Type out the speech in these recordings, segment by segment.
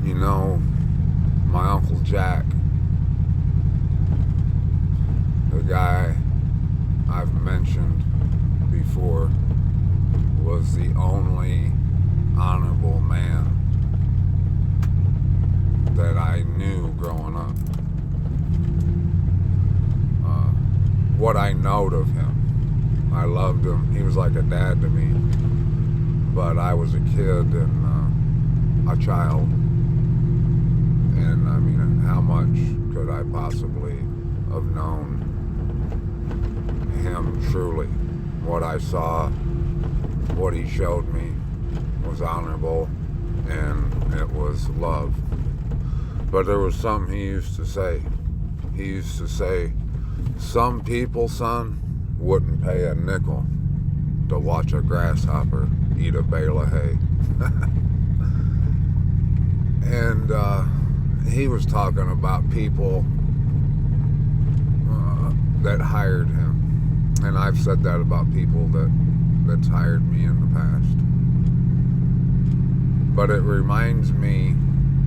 You know, my Uncle Jack, the guy I've mentioned before, was the only honorable man that I knew growing up. What I knowed of him, I loved him. He was like a dad to me. But I was a kid and a child. And I mean, how much could I possibly have known him truly? What I saw, what he showed me was honorable, and it was love. But there was something he used to say. He used to say, some people, son, wouldn't pay a nickel to watch a grasshopper eat a bale of hay. And he was talking about people that hired him. And I've said that about people that's hired me in the past. But it reminds me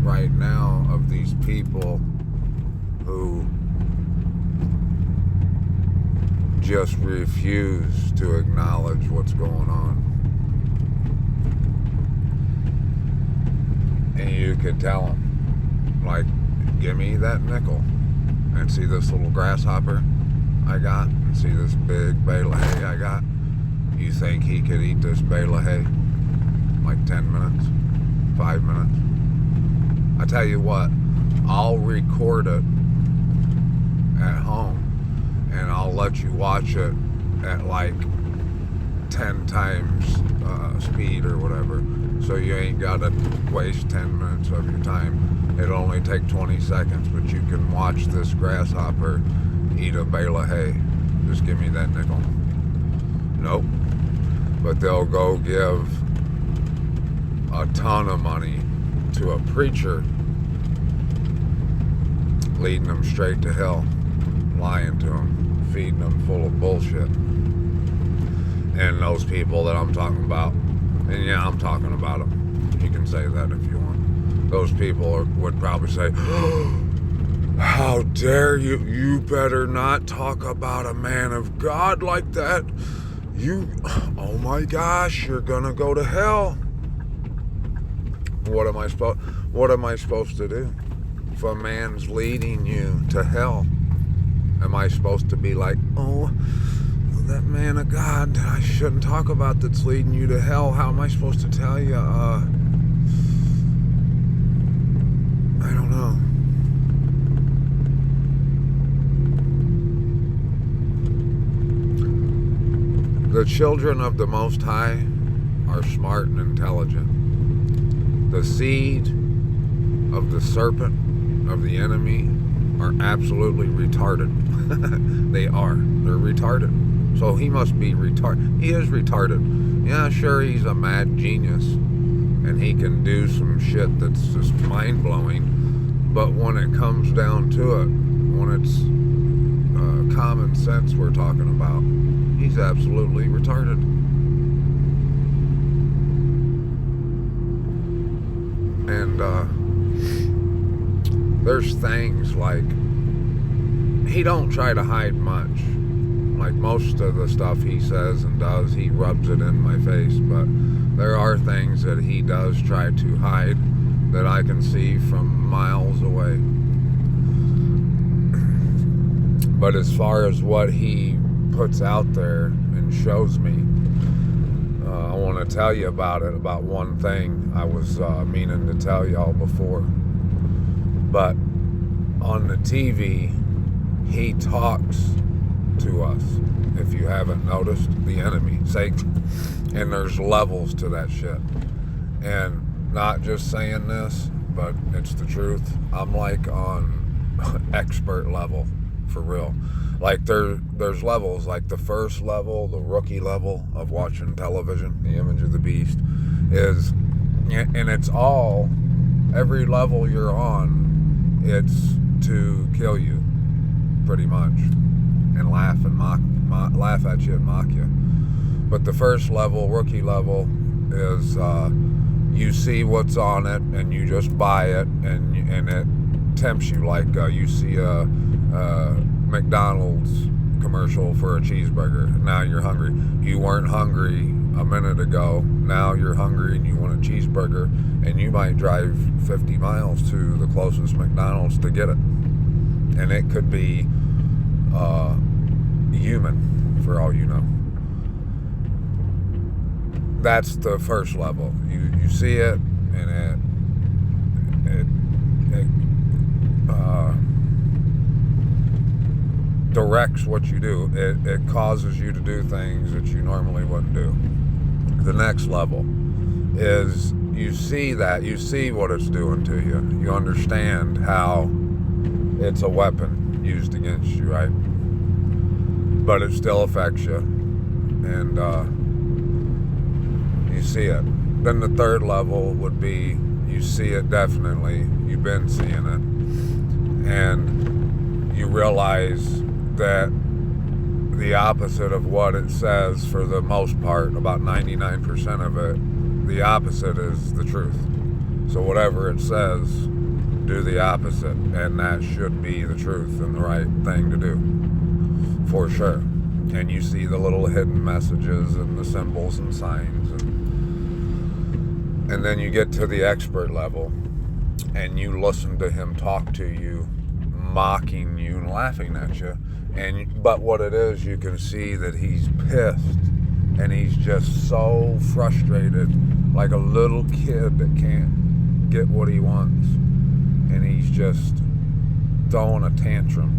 right now of these people who just refuse to acknowledge what's going on. And you could tell them, like, give me that nickel. And see this little grasshopper I got? And see this big bale of hay I got? You think he could eat this bale of hay? Like 10 minutes? 5 minutes? I tell you what, I'll record it at home. And I'll let you watch it at like 10 times speed or whatever. So you ain't got to waste 10 minutes of your time. It'll only take 20 seconds, but you can watch this grasshopper eat a bale of hay. Just give me that nickel. Nope. But they'll go give a ton of money to a preacher, leading them straight to hell, lying to them, feeding them full of bullshit. And those people that I'm talking about, and yeah, I'm talking about them. You can say that if you want. Those people would probably say, how dare you? You better not talk about a man of God like that. Oh my gosh, you're gonna go to hell. What am I supposed to do? If a man's leading you to hell, am I supposed to be like, oh, that man of God I shouldn't talk about that's leading you to hell? How am I supposed to tell you? I don't know. The children of the Most High are smart and intelligent. The seed of the serpent, of the enemy, are absolutely retarded. They are. They're retarded. So he must be retarded. He is retarded. Yeah, sure, he's a mad genius. And he can do some shit that's just mind-blowing. But when it comes down to it, when it's common sense we're talking about, he's absolutely retarded. And there's things like, he don't try to hide much. Like most of the stuff he says and does, he rubs it in my face. But there are things that he does try to hide that I can see from miles away. But as far as what he puts out there and shows me, I want to tell you about one thing I was meaning to tell y'all before. But on the TV, he talks to us. If you haven't noticed, the enemy, Satan. And there's levels to that shit. And not just saying this, but it's the truth. I'm like on expert level, for real. Like there's levels, like the first level, the rookie level of watching television, the image of the beast, is, and it's all, every level you're on, it's to kill you, pretty much, and laugh at you and mock you. But the first level, rookie level, is you see what's on it and you just buy it, and it tempts you. Like you see a McDonald's commercial for a cheeseburger. Now you're hungry. You weren't hungry a minute ago. Now you're hungry and you want a cheeseburger, and you might drive 50 miles to the closest McDonald's to get it. And it could be human, for all you know. That's the first level. You see it, and it directs what you do. It causes you to do things that you normally wouldn't do. The next level is you see what it's doing to you. You understand how it's a weapon used against you, right? But it still affects you, and you see it. Then the third level would be you see it definitely. You've been seeing it, and you realize that the opposite of what it says, for the most part, about 99% of it, the opposite is the truth. So whatever it says, do the opposite, and that should be the truth and the right thing to do, for sure. And you see the little hidden messages and the symbols and signs, and then you get to the expert level, and you listen to him talk to you, mocking you and laughing at you. But what it is, you can see that he's pissed, and he's just so frustrated, like a little kid that can't get what he wants, and he's just throwing a tantrum.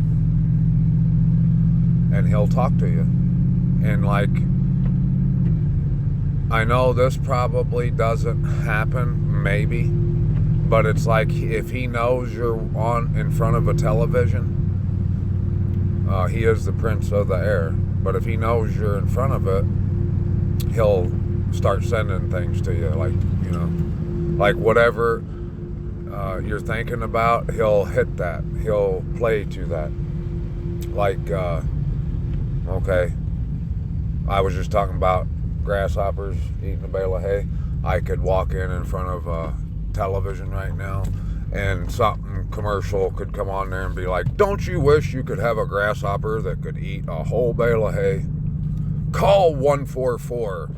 And he'll talk to you, and like, I know this probably doesn't happen, maybe, but it's like if he knows you're in front of a television, he is the prince of the air, but if he knows you're in front of it, he'll start sending things to you, like, you know, like whatever you're thinking about, he'll hit that, he'll play to that. Like, okay, I was just talking about grasshoppers eating a bale of hay. I could walk in front of a television right now, and something commercial could come on there and be like, don't you wish you could have a grasshopper that could eat a whole bale of hay? Call 144.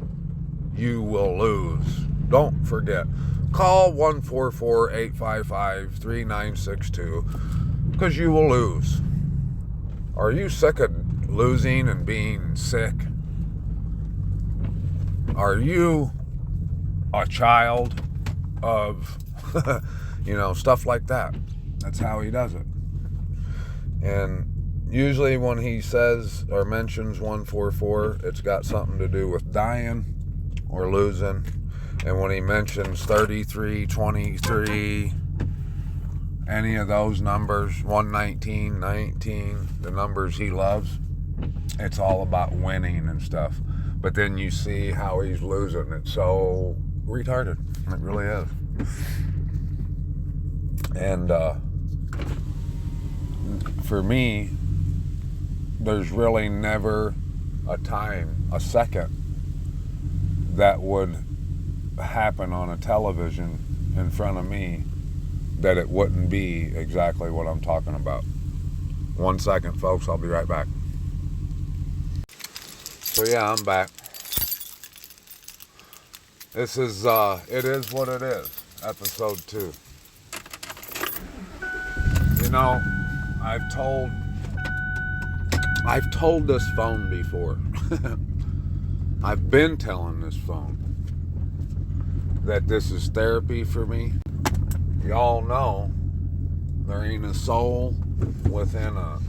You will lose. Don't forget. Call 144-855-3962, because you will lose. Are you sick of losing and being sick? Are you a child of, stuff like that? That's how he does it. And usually when he says or mentions 144, it's got something to do with dying or losing. And when he mentions 33, 23, any of those numbers, 119, 19, the numbers he loves, it's all about winning and stuff. But then you see how he's losing. It's so retarded. It really is. And for me, there's really never a second that would happen on a television in front of me that it wouldn't be exactly what I'm talking about. 1 second, folks. I'll be right back. So yeah, I'm back. This is, It Is What It Is, episode 2. You know, I've told this phone before. I've been telling this phone that this is therapy for me. Y'all know there ain't a soul within a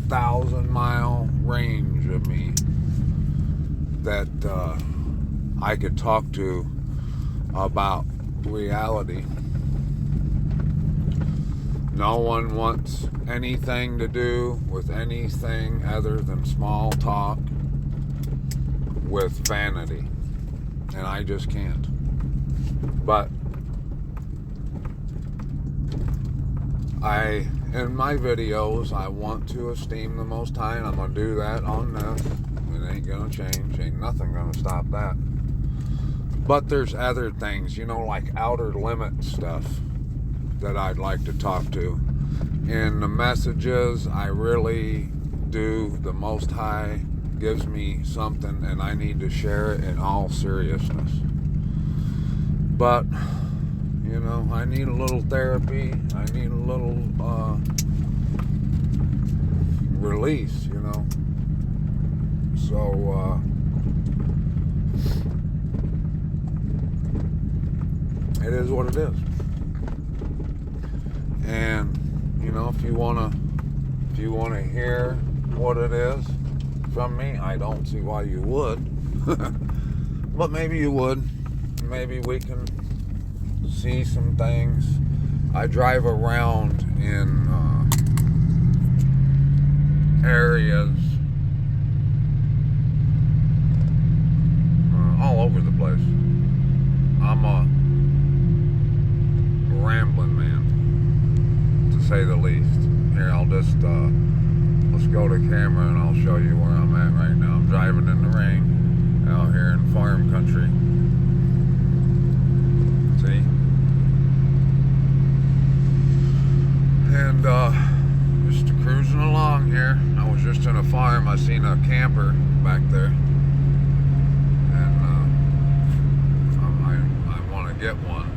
1,000-mile range of me that I could talk to about reality. No one wants anything to do with anything other than small talk with vanity, and I just can't. But in my videos, I want to esteem the Most High, and I'm going to do that on this. It ain't going to change. Ain't nothing going to stop that. But there's other things, you know, like outer limit stuff that I'd like to talk to. And the messages, I really do, the Most High gives me something and I need to share it in all seriousness. But, you know, I need a little therapy. I need a little release, you know. So, it is what it is. And, you know, if you wanna hear what it is from me, I don't see why you would. But maybe you would. Maybe we can see some things. I drive around in areas all over the place. I'm a rambling man, to say the least. Here, I'll just let's go to camera and I'll show you where I'm at right now. I'm driving in the rain out here in farm country. See? And just cruising along here. I was just in a farm. I seen a camper back there, and I want to get one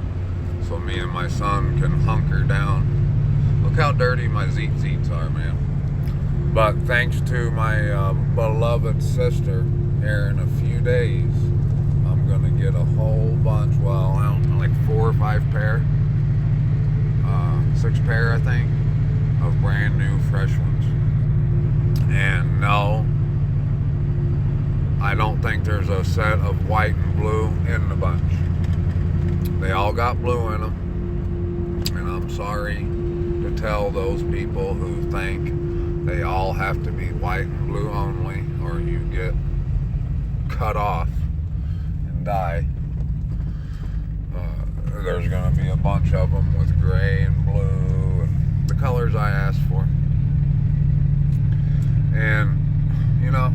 so me and my son can hunker down. Look how dirty my zeets are, man. But thanks to my beloved sister, here in a few days, I'm gonna get a whole bunch. Well, I don't know, like 4 or 5 pair, 6 pair, I think, of brand new fresh ones. And no, I don't think there's a set of white and blue in the bunch. They all got blue in them, and I'm sorry to tell those people who think they all have to be white and blue only, or you get cut off and die. There's going to be a bunch of them with gray and blue and the colors I asked for. And, you know,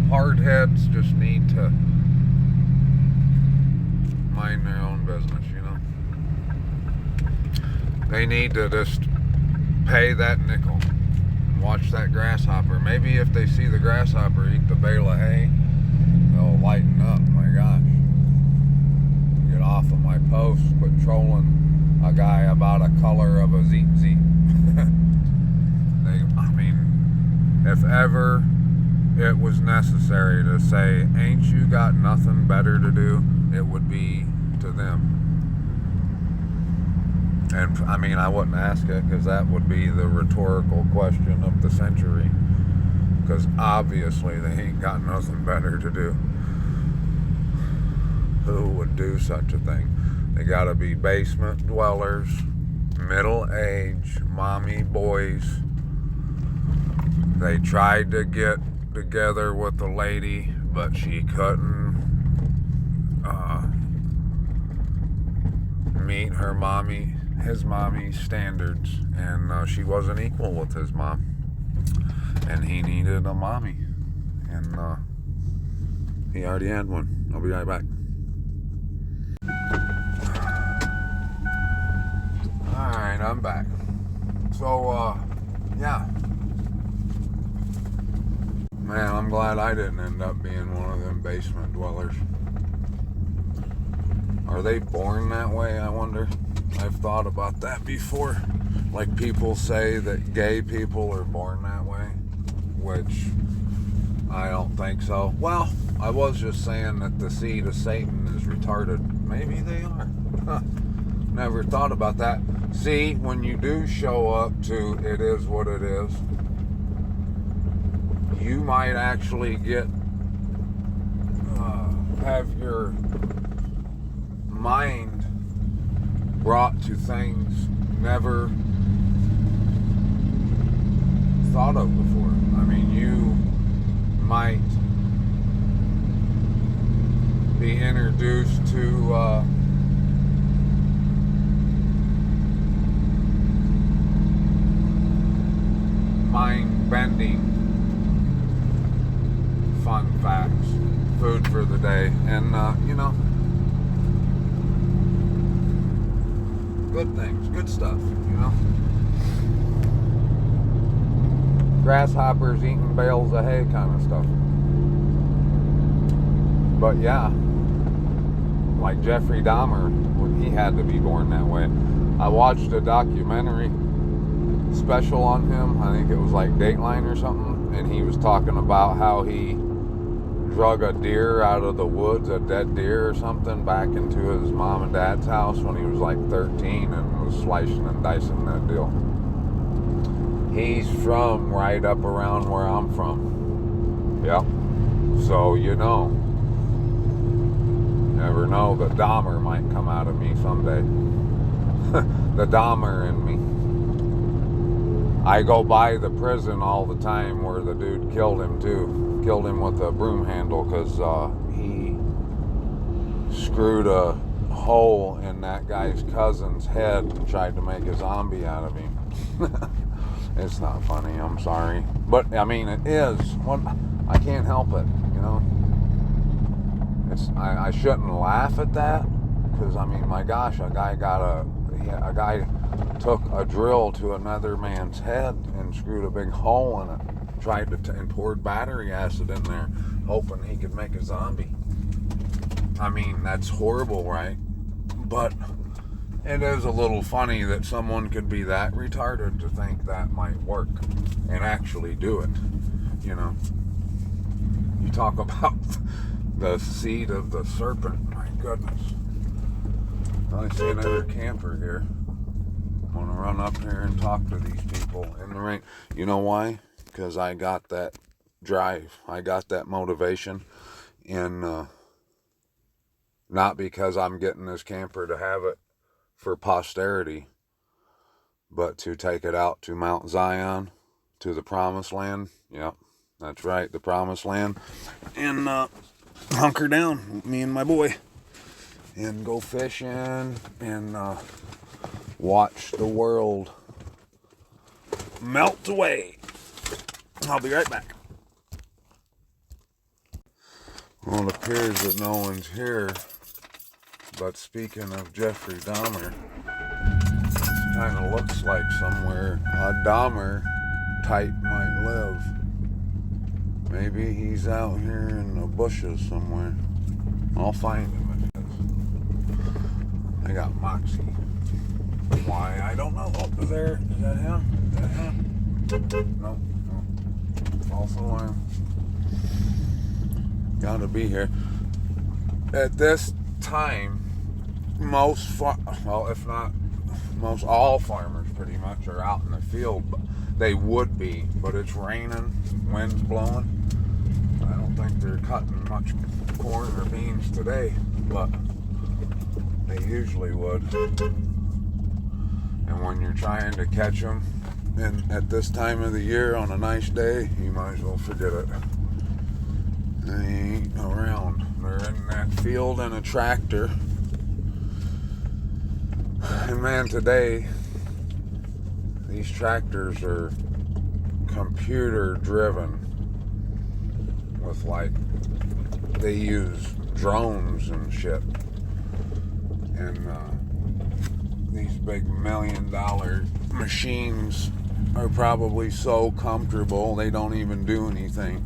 hardheads just need to mind their own business, you know. They need to just pay that nickel and watch that grasshopper. Maybe if they see the grasshopper eat the bale of hay, they'll lighten up. My gosh. Get off of my post, quit trolling a guy about a color of a zeet. I mean, if ever it was necessary to say, ain't you got nothing better to do, it would be to them. And I mean, I wouldn't ask it, because that would be the rhetorical question of the century, because obviously they ain't got nothing better to do. Who would do such a thing? They gotta be basement dwellers, middle-aged, mommy boys. They tried to get together with the lady, but she couldn't meet his mommy's standards, and she wasn't equal with his mom, and he needed a mommy, and he already had one. I'll be right back. Alright, I'm back. So, yeah. Man, I'm glad I didn't end up being one of them basement dwellers. Are they born that way, I wonder? I've thought about that before. Like, people say that gay people are born that way, which I don't think so. Well, I was just saying that the seed of Satan is retarded. Maybe they are. Never thought about that. See, when you do show up to It Is What It Is, you might actually have your mind brought to things never thought of before. I mean, you might be introduced to mind-bending fun facts food for the day. And, you know, good things, good stuff, you know. Grasshoppers eating bales of hay kind of stuff. But yeah, like Jeffrey Dahmer, he had to be born that way. I watched a documentary special on him. I think it was like Dateline or something, and he was talking about how he drug a deer out of the woods, a dead deer or something, back into his mom and dad's house when he was like 13 and was slicing and dicing that deal. He's from right up around where I'm from. Yep. So, you know, never know, the Dahmer might come out of me someday. The Dahmer in me. I go by the prison all the time where the dude killed him too. Killed him with a broom handle because he screwed a hole in that guy's cousin's head and tried to make a zombie out of him. It's not funny, I'm sorry. But, I mean, it is. I can't help it, you know. I shouldn't laugh at that because, I mean, my gosh, a guy took a drill to another man's head and screwed a big hole in it. And poured battery acid in there, hoping he could make a zombie. I mean, that's horrible, right? But it is a little funny that someone could be that retarded to think that might work and actually do it. You know, you talk about the seed of the serpent. My goodness. I see another camper here. I want to run up here and talk to these people in the rain. You know why? Because I got that drive. I got that motivation. And not because I'm getting this camper to have it for posterity, but to take it out to Mount Zion, to the promised land. Yep, that's right, the promised land. And hunker down, me and my boy, and go fishing and watch the world melt away. I'll be right back. Well, it appears that no one's here, but speaking of Jeffrey Dahmer, this kind of looks like somewhere a Dahmer type might live. Maybe he's out here in the bushes somewhere. I'll find him if it is. I got Moxie. Why? I don't know. Oh, is that him? Is that him? No. False alarm. Gotta be here. At this time, most all farmers pretty much are out in the field. They would be, but it's raining, wind's blowing. I don't think they're cutting much corn or beans today, but they usually would. And when you're trying to catch them, and at this time of the year on a nice day, you might as well forget it. They ain't around. They're in that field in a tractor. And man, today, these tractors are computer driven with they use drones and shit. And these big $1 million machines are probably so comfortable they don't even do anything.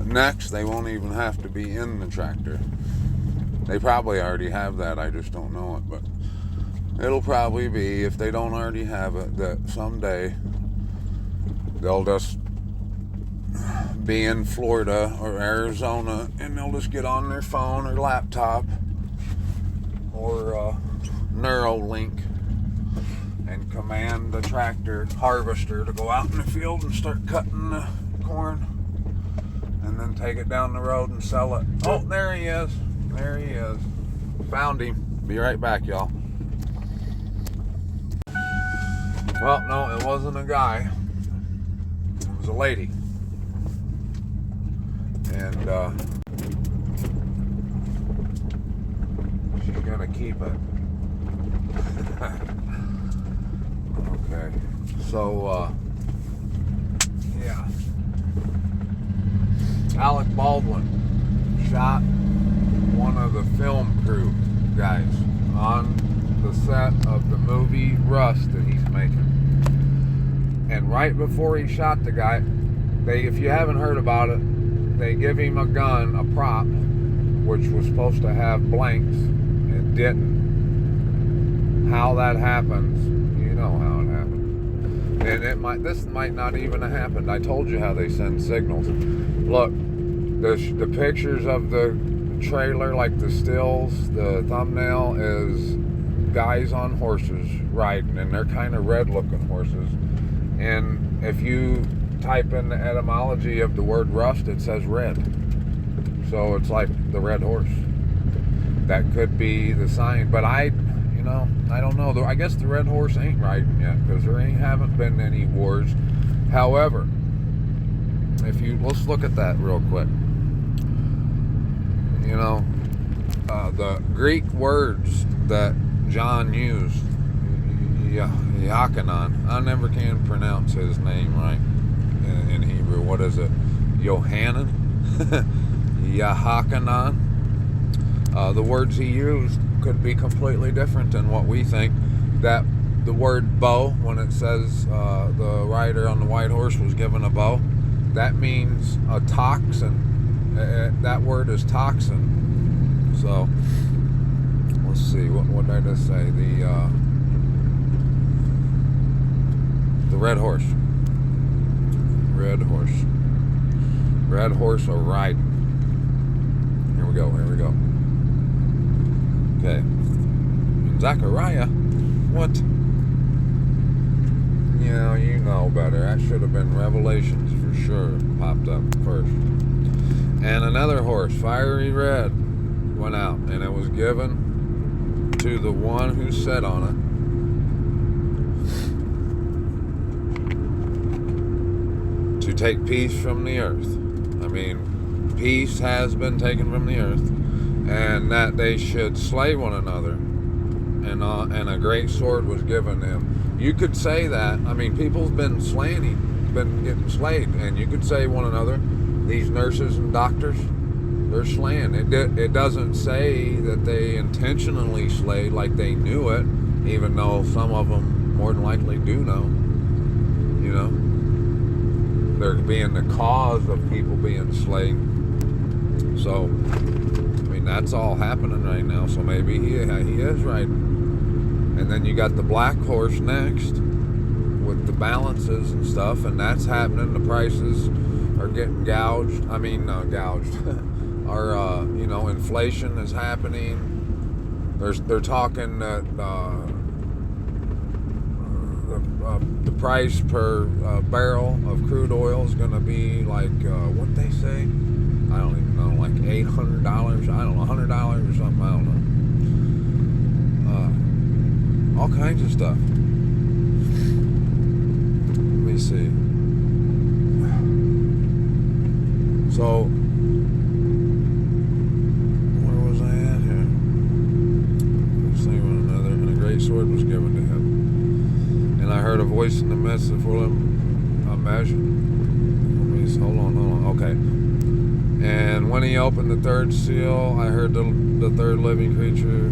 Next, they won't even have to be in the tractor. They probably already have that, I just don't know it, but it'll probably be, if they don't already have it, that someday they'll just be in Florida or Arizona and they'll just get on their phone or laptop or Neuralink and command the tractor harvester to go out in the field and start cutting the corn and then take it down the road and sell it. Oh, there he is. There he is. Found him. Be right back, y'all. Well, no, it wasn't a guy. It was a lady. And she's gonna keep it. Okay. So, yeah. Alec Baldwin shot one of the film crew guys on the set of the movie Rust that he's making. And right before he shot the guy, if you haven't heard about it, they give him a gun, a prop, which was supposed to have blanks and didn't. How that happens, you know how it happens. And this might not even have happened. I told you how they send signals. Look, the pictures of the trailer, like the stills, the thumbnail is guys on horses riding, and they're kind of red looking horses. And if you type in the etymology of the word rust, it says red. So it's like the red horse. That could be the sign, but I don't know. I guess the red horse ain't riding yet, because there haven't been any wars. However, let's look at that real quick. The Greek words that John used, Yachanan, I never can pronounce his name right in Hebrew. What is it? Yohanan? Yahachanan. The words he used could be completely different than what we think. That the word bow, when it says the rider on the white horse was given a bow, that means a toxin. That word is toxin. So let's see, what did I just say? The red horse. Red horse or riding. Here we go. Okay. Zechariah? What? Yeah, you know better. That should have been Revelations for sure. Popped up first. And another horse, fiery red, went out, and it was given to the one who sat on it to take peace from the earth. I mean, peace has been taken from the earth, and that they should slay one another, and a great sword was given them. You could say that. I mean, people's been getting slayed, and you could say one another, these nurses and doctors, they're slaying. It doesn't say that they intentionally slayed like they knew it, even though some of them more than likely do know. They're being the cause of people being slayed. So, I mean, that's all happening right now. So maybe he is right. And then you got the black horse next with the balances and stuff, and that's happening. The prices are getting gouged. I mean, gouged. Inflation is happening. They're talking that the price per barrel of crude oil is going to be like what they say. I don't even know, like $800. I don't know, $100 or something. I don't know. All kinds of stuff. Let me see. So, where was I at here? Let's see one another. And a great sword was given to him. And I heard a voice in the midst of him, a measure. Hold on. Okay. And when he opened the third seal, I heard the third living creature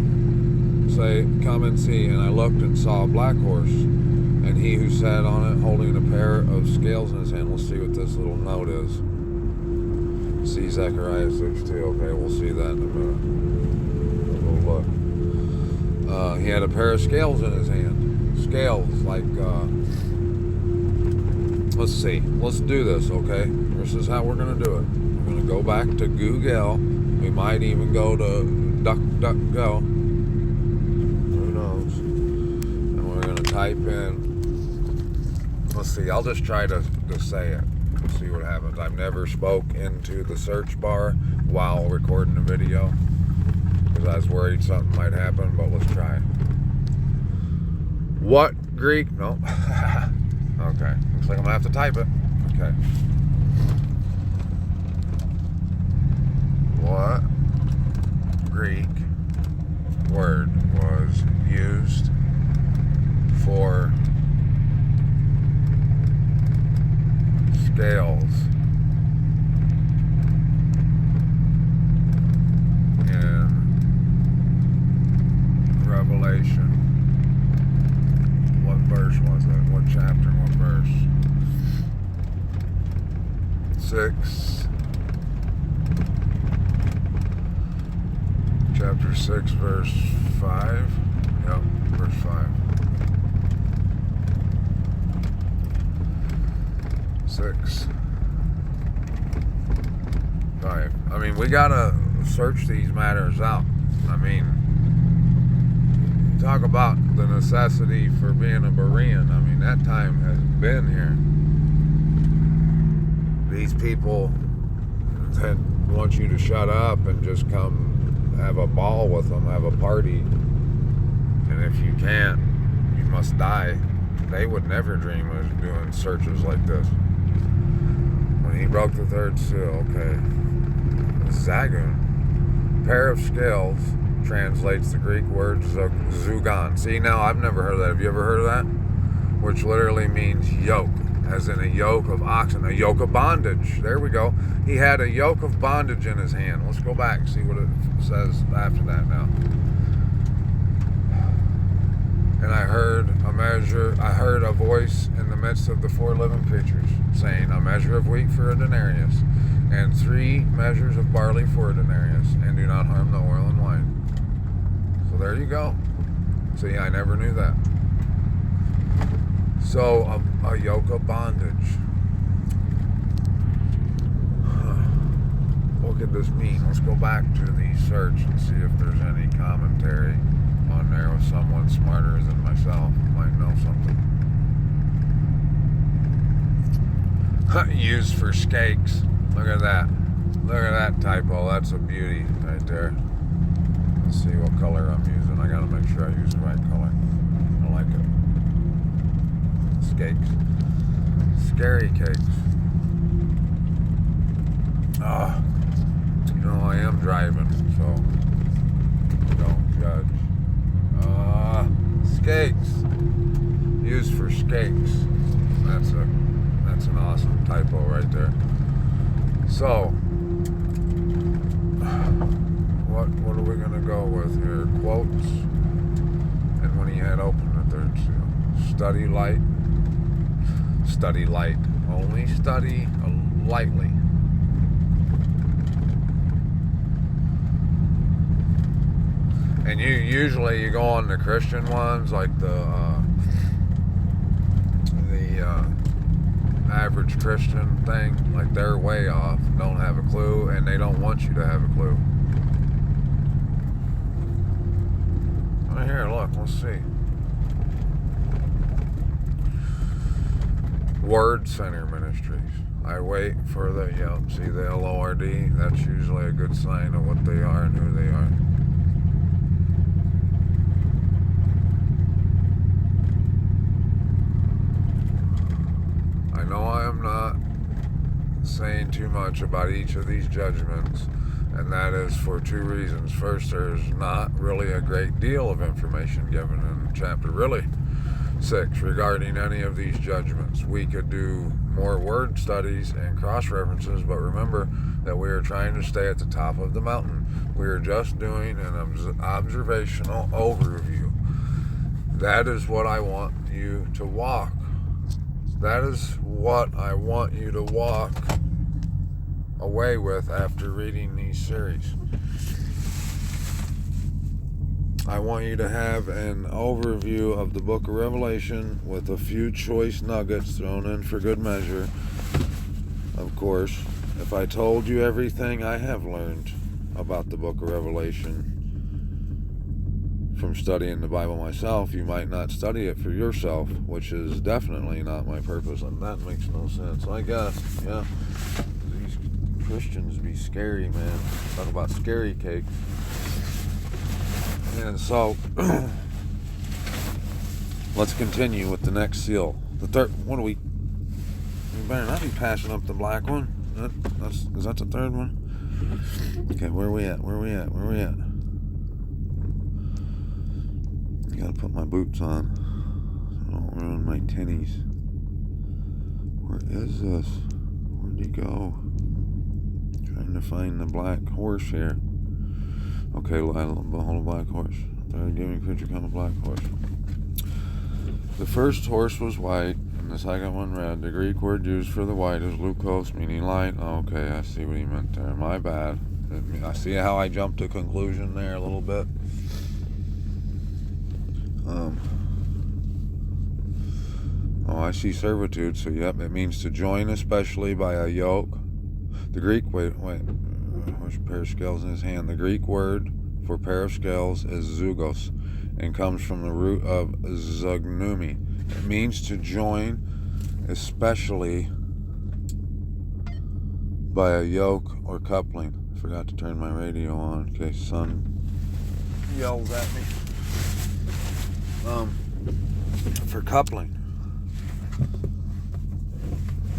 say, "Come and see." And I looked and saw a black horse, and he who sat on it holding a pair of scales in his hand. We'll see what this little note is. See Zechariah 6:2. Okay, we'll see that in a minute. We'll look. He had a pair of scales in his hand. Scales, like, let's see. Let's do this, okay? This is how we're going to do it. We're going to go back to Google. We might even go to DuckDuckGo. Who knows? And we're going to type in. Let's see. I'll just try to say it. Let's see what happens. I've never spoke into the search bar while recording the video, because I was worried something might happen, but let's try it. What Greek? No. Okay. Looks like I'm going to have to type it. Okay. What Greek word was used for scales verse 6. Chapter 6, verse 5. Yep, verse 5. 6. 5. I mean, we gotta search these matters out. I mean, talk about the necessity for being a Berean. I mean, that time has been here. These people that want you to shut up and just come have a ball with them, have a party, and if you can't, you must die. They would never dream of doing searches like this. When he broke the third seal, okay. Zagun, pair of scales, translates the Greek word zugon. See, now I've never heard of that. Have you ever heard of that? Which literally means yoke, as in a yoke of oxen, a yoke of bondage. There we go. He had a yoke of bondage in his hand. Let's go back and see what it says after that now. And I heard a voice in the midst of the 4 living creatures, saying, a measure of wheat for a denarius, and 3 measures of barley for a denarius, and do not harm the oil and wine. So there you go. See, I never knew that. So, a yoke of bondage. What could this mean? Let's go back to the search and see if there's any commentary on there with someone smarter than myself who might know something. Used for skakes. Look at that. Look at that typo. That's a beauty right there. Let's see what color I'm using. I gotta make sure I use the right color. I like it. Skakes. Scary cakes. You know I am driving, so don't judge. Skakes. Used for skakes. That's an awesome typo right there. So, what are we gonna go with here? Quotes. And when he had opened the third seal. Study light. Study light. Only study lightly. And you go on the Christian ones, like the average Christian thing, like they're way off, don't have a clue, and they don't want you to have a clue. Right here, look, let's see. Word Center Ministries. I wait for the, see the LORD, that's usually a good sign of what they are and who they are. I know I am not saying too much about each of these judgments, and that is for 2 reasons. First, there's not really a great deal of information given in chapter 6 regarding any of these judgments. We could do more word studies and cross-references, but remember that we are trying to stay at the top of the mountain. We are just doing an observational overview. That is what I want you to walk. That is what I want you to walk away with after reading these series. I want you to have an overview of the book of Revelation with a few choice nuggets thrown in for good measure. Of course, if I told you everything I have learned about the book of Revelation from studying the Bible myself, you might not study it for yourself, which is definitely not my purpose, and that makes no sense. I guess, these Christians be scary, man. Talk about scary cakes. And so, let's continue with the next seal. The third, what do we better not be passing up the black one. Is that the third one? Okay, where are we at? I gotta put my boots on so I don't ruin my tinnies. Where is this? Where'd he go? Trying to find the black horse here. Okay, behold a black horse. Third giving creature come a black horse. The first horse was white, and And the second one, red. The Greek word used for the white is leukos, meaning light. Okay, I see what he meant there. My bad. I see how I jumped to conclusion there a little bit. Oh, I see servitude. So, yep, it means to join, especially by a yoke. The Greek, which pair of scales in his hand? The Greek word for pair of scales is zugos, and comes from the root of zugnumi. It means to join, especially by a yoke or coupling. I forgot to turn my radio on in case son yells at me. For coupling,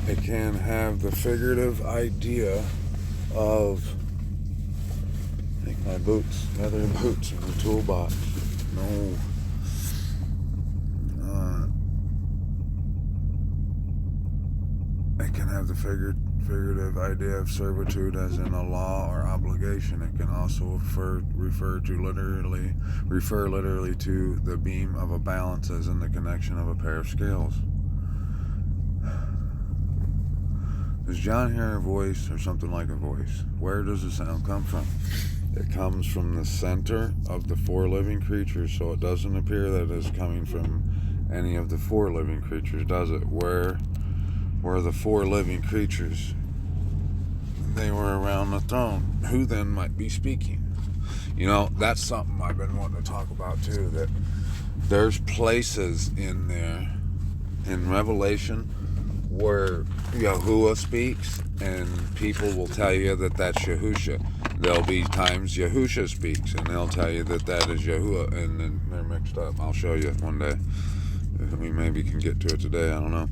it can have the figurative idea of, make my boots, leather boots in the toolbox. No. It can have the figurative idea of servitude as in a law or obligation. It can also refer literally to the beam of a balance, as in the connection of a pair of scales. Does John hear a voice or something like a voice? Where does the sound come from? It comes from the center of the four living creatures, so it doesn't appear that it is coming from any of the four living creatures, does it? Where were the four living creatures? They were around the throne. Who then might be speaking? You know, that's something I've been wanting to talk about too, that there's places in there, in Revelation, where Yahuwah speaks, and people will tell you that that's Yahusha. There'll be times Yahusha speaks, and they'll tell you that that is Yahuwah, and then they're mixed up. I'll show you one day. We maybe can get to it today, I don't know.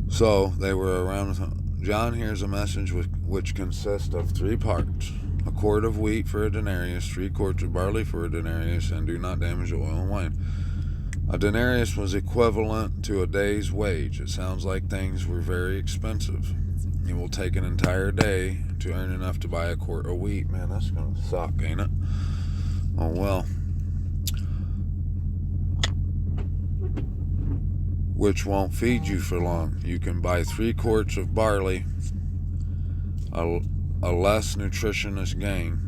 So they were around. John hears a message which consists of 3 parts: a quart of wheat for a denarius, 3 quarts of barley for a denarius, and do not damage the oil and wine. A denarius was equivalent to a day's wage. It sounds like things were very expensive. It will take an entire day to earn enough to buy a quart of wheat. Man, that's gonna suck, ain't it? Oh well. Which won't feed you for long. You can buy 3 quarts of barley, a less nutritious grain,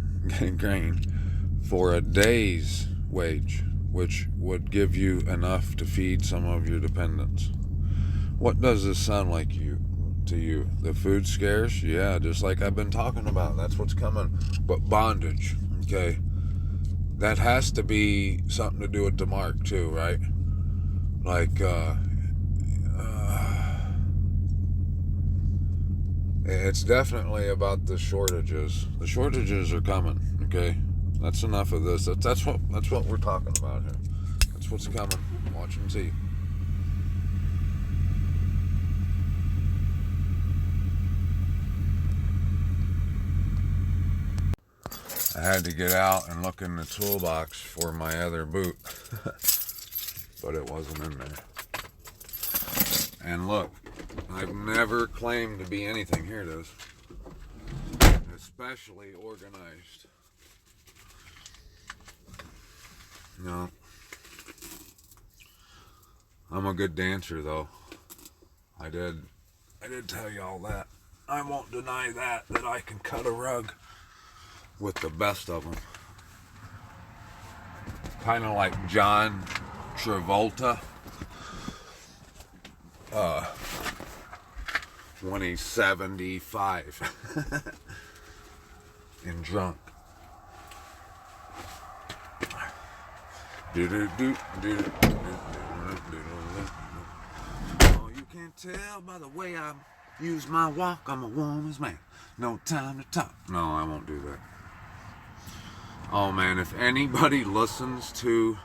for a day's wage, which would give you enough to feed some of your dependents. What does this sound like to you? The food scarce? Yeah, just like I've been talking about. That's what's coming. But bondage, okay? That has to be something to do with the mark too, right? Like, it's definitely about the shortages. The shortages are coming, okay? That's enough of this. That's what we're talking about here. That's what's coming. Watch and see. I had to get out and look in the toolbox for my other boot, but it wasn't in there. And look, I've never claimed to be anything. Here it is. Especially organized. No. I'm a good dancer, though. I did tell you all that. I won't deny that I can cut a rug with the best of them. Kind of like John Travolta. When he's 75 and drunk. Oh, you can't tell by the way I use my walk, I'm a woman's man. No time to talk. No, I won't do that. Oh man, if anybody listens to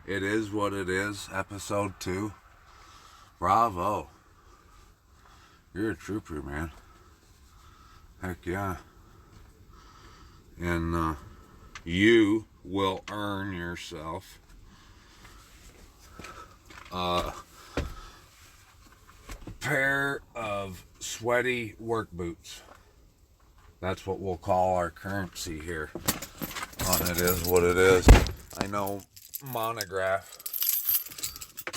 It Is What It Is, episode 2, bravo. You're a trooper, man. Heck yeah. And you will earn yourself a pair of sweaty work boots. That's what we'll call our currency here. on it is what it is. I know Monograph,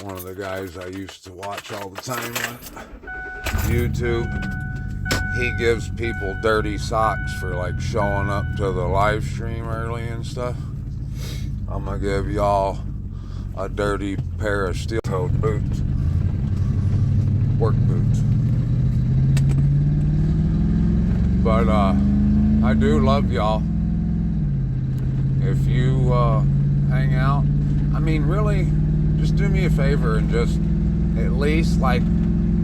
one of the guys I used to watch all the time on YouTube, he gives people dirty socks for like showing up to the live stream early and stuff. I'm gonna give y'all a dirty pair of steel-toed boots, work boots. But I do love y'all. If you hang out, I mean, really, just do me a favor and just at least like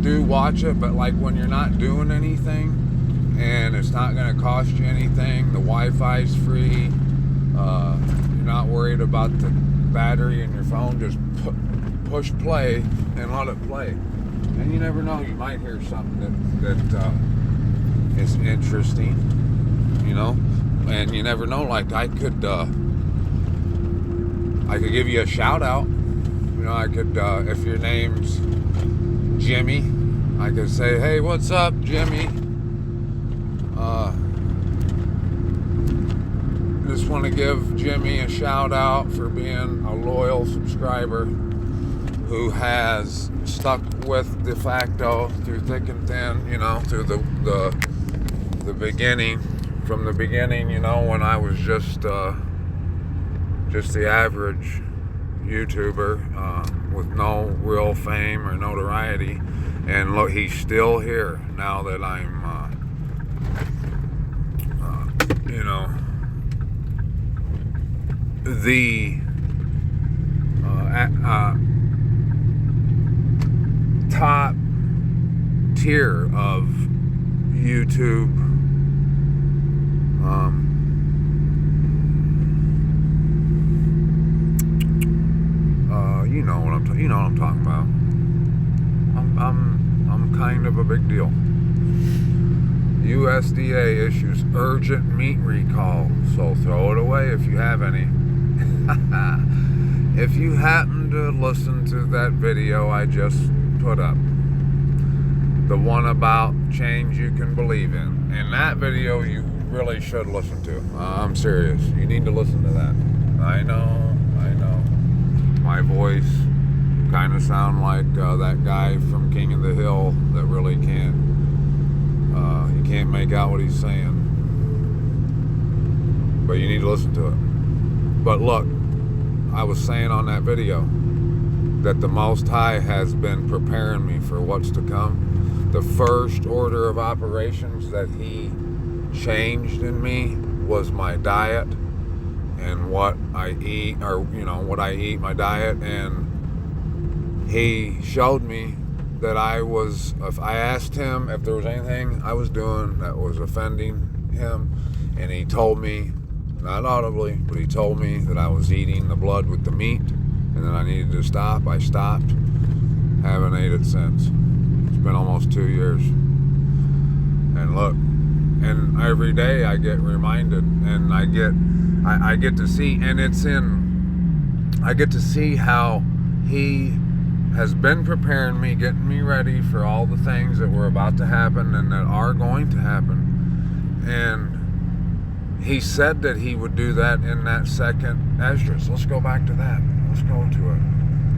do watch it, but like when you're not doing anything and it's not going to cost you anything, the Wi-Fi's free, you're not worried about the battery in your phone, just push play and let it play. And you never know, you might hear something that is interesting, you know. And you never know, like I could give you a shout out. You know, I could, if your name's Jimmy, I could say, hey, what's up, Jimmy? Just want to give Jimmy a shout out for being a loyal subscriber who has stuck with De Facto through thick and thin, you know, through the beginning. From the beginning, you know, when I was just the average YouTuber with no real fame or notoriety, and look, he's still here now that I'm, you know, the top tier of YouTube. You know what I'm talking about. I'm kind of a big deal. USDA issues urgent meat recall, so throw it away if you have any. If you happen to listen to that video I just put up, the one about change you can believe in that video you really should listen to. I'm serious. You need to listen to that. I know. My voice kind of sound like that guy from King of the Hill that really can't, you can't make out what he's saying. But you need to listen to it. But look, I was saying on that video that the Most High has been preparing me for what's to come. The first order of operations that he changed in me was my diet and what I eat, or you know, what I eat, my diet. And he showed me that if I asked him if there was anything I was doing that was offending him, and he told me, not audibly, but he told me that I was eating the blood with the meat and that I needed to stop. I stopped. Haven't ate it since. It's been almost 2 years. And look, and every day I get reminded, and I get to see, and I get to see how he has been preparing me, getting me ready for all the things that were about to happen and that are going to happen. And he said that he would do that in that second Esdras. Let's go back to that. Let's go to it.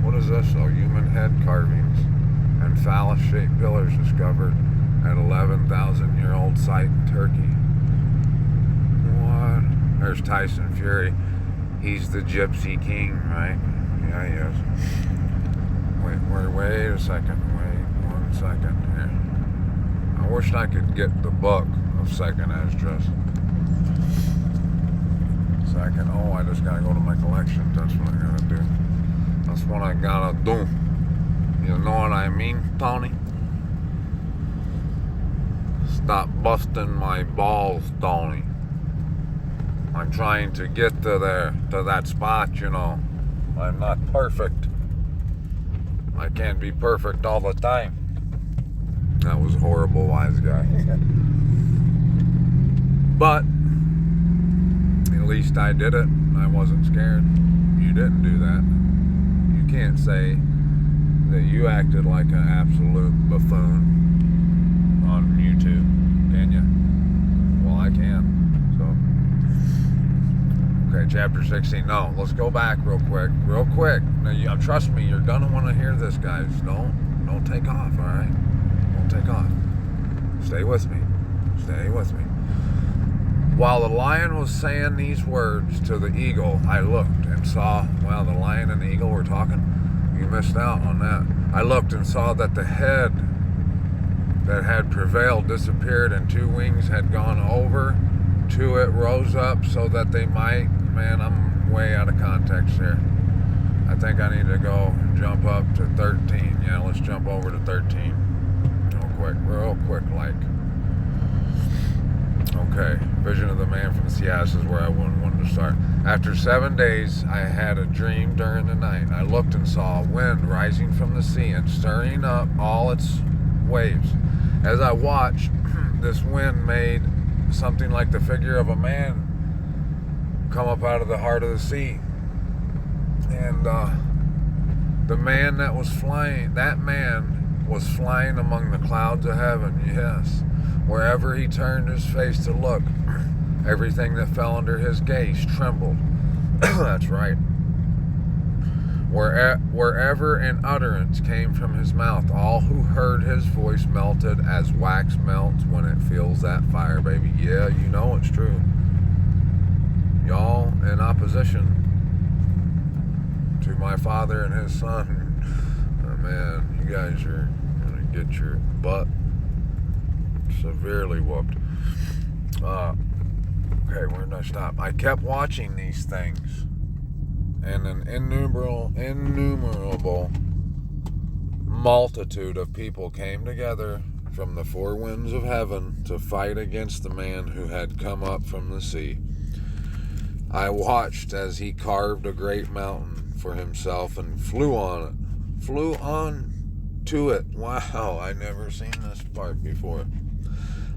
What is this? Oh, human head carvings and phallus-shaped pillars discovered at 11,000-year-old site in Turkey. What? There's Tyson Fury. He's the Gypsy King, right? Yeah, he is. Wait a second. Wait 1 second here. I wish I could get the book of Second Esdras. Second. Oh, I just gotta go to my collection. That's what I gotta do. That's what I gotta do. You know what I mean, Tony? Stop busting my balls, Tony. I'm trying to get to that spot, you know. I'm not perfect. I can't be perfect all the time. That was a horrible, wise guy. But at least I did it. I wasn't scared. You didn't do that. You can't say that you acted like an absolute buffoon on YouTube, can you? Well, I can. So, okay, chapter 16. No, let's go back real quick. Now, trust me, you're gonna want to hear this, guys. Don't take off, all right? Don't take off. Stay with me. While the lion was saying these words to the eagle, I looked and saw, the lion and the eagle were talking. You missed out on that. I looked and saw that the head that had prevailed disappeared, and 2 wings had gone over to it, rose up so that they might. Man, I'm way out of context here. I think I need to go jump up to 13. Yeah, let's jump over to 13. Real quick, like. Okay, vision of the man from the sea. This is where I wanted to start. After 7 days, I had a dream during the night. I looked and saw a wind rising from the sea and stirring up all its waves. As I watched, this wind made something like the figure of a man come up out of the heart of the sea. And the man that was flying among the clouds of heaven, yes. Wherever he turned his face to look, everything that fell under his gaze trembled. That's right. Wherever an utterance came from his mouth, all who heard his voice melted as wax melts when it feels that fire, baby. Yeah, you know it's true. Y'all in opposition to my Father and his Son, man, you guys are going to get your butt severely whooped. Okay, where did I stop? I kept watching these things, and an innumerable multitude of people came together from the 4 winds of heaven to fight against the man who had come up from the sea. I watched as he carved a great mountain for himself and flew on to it. Wow, I never seen this part before.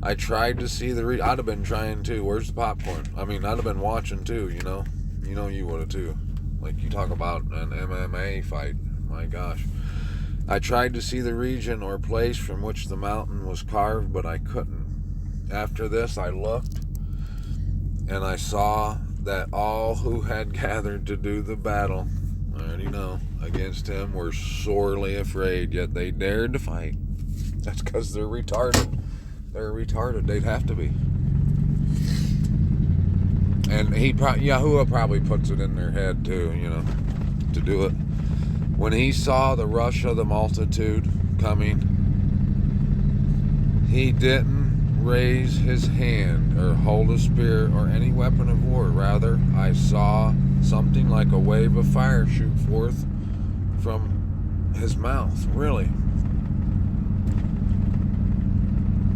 I tried to see I'd have been trying too. Where's the popcorn? I mean, I'd have been watching too, you know. You would have too. Like, you talk about an MMA fight. My gosh. I tried to see the region or place from which the mountain was carved, but I couldn't. After this, I looked, and I saw that all who had gathered to do the battle, I already know, against him were sorely afraid, yet they dared to fight. That's because they're retarded. They're retarded. They'd have to be. And Yahuwah probably puts it in their head too, to do it. When he saw the rush of the multitude coming, he didn't raise his hand or hold a spear or any weapon of war. Rather, I saw something like a wave of fire shoot forth from his mouth. Really.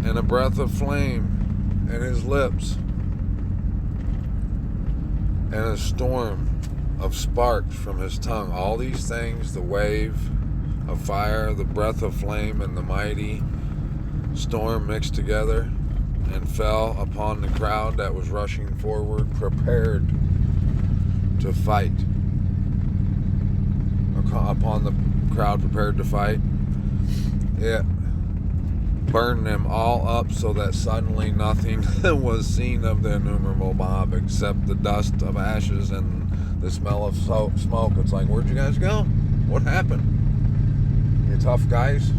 And a breath of flame in his lips, and a storm of sparks from his tongue. All these things, the wave of fire, the breath of flame, and the mighty storm mixed together and fell upon the crowd that was rushing forward, prepared to fight. Upon the crowd prepared to fight, it burned them all up so that suddenly nothing was seen of the innumerable mob except the dust of ashes and the smell of smoke. It's like, where'd you guys go? What happened? You tough guys,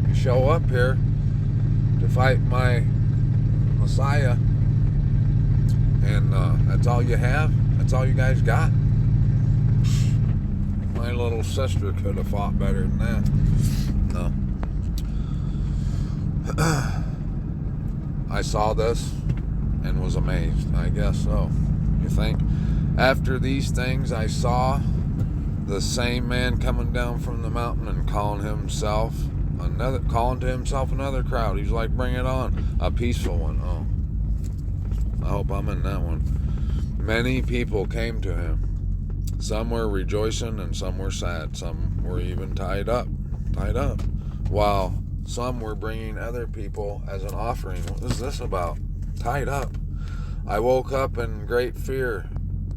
you show up here to fight my Messiah, and that's all you have? That's all you guys got? My little sister could have fought better than that. No. I saw this and was amazed. I guess so. You think? After these things, I saw the same man coming down from the mountain and calling to himself another crowd. He's like, bring it on. A peaceful one. Oh, I hope I'm in that one. Many people came to him. Some were rejoicing and some were sad. Some were even tied up, while some were bringing other people as an offering. What is this about? Tied up. I woke up in great fear.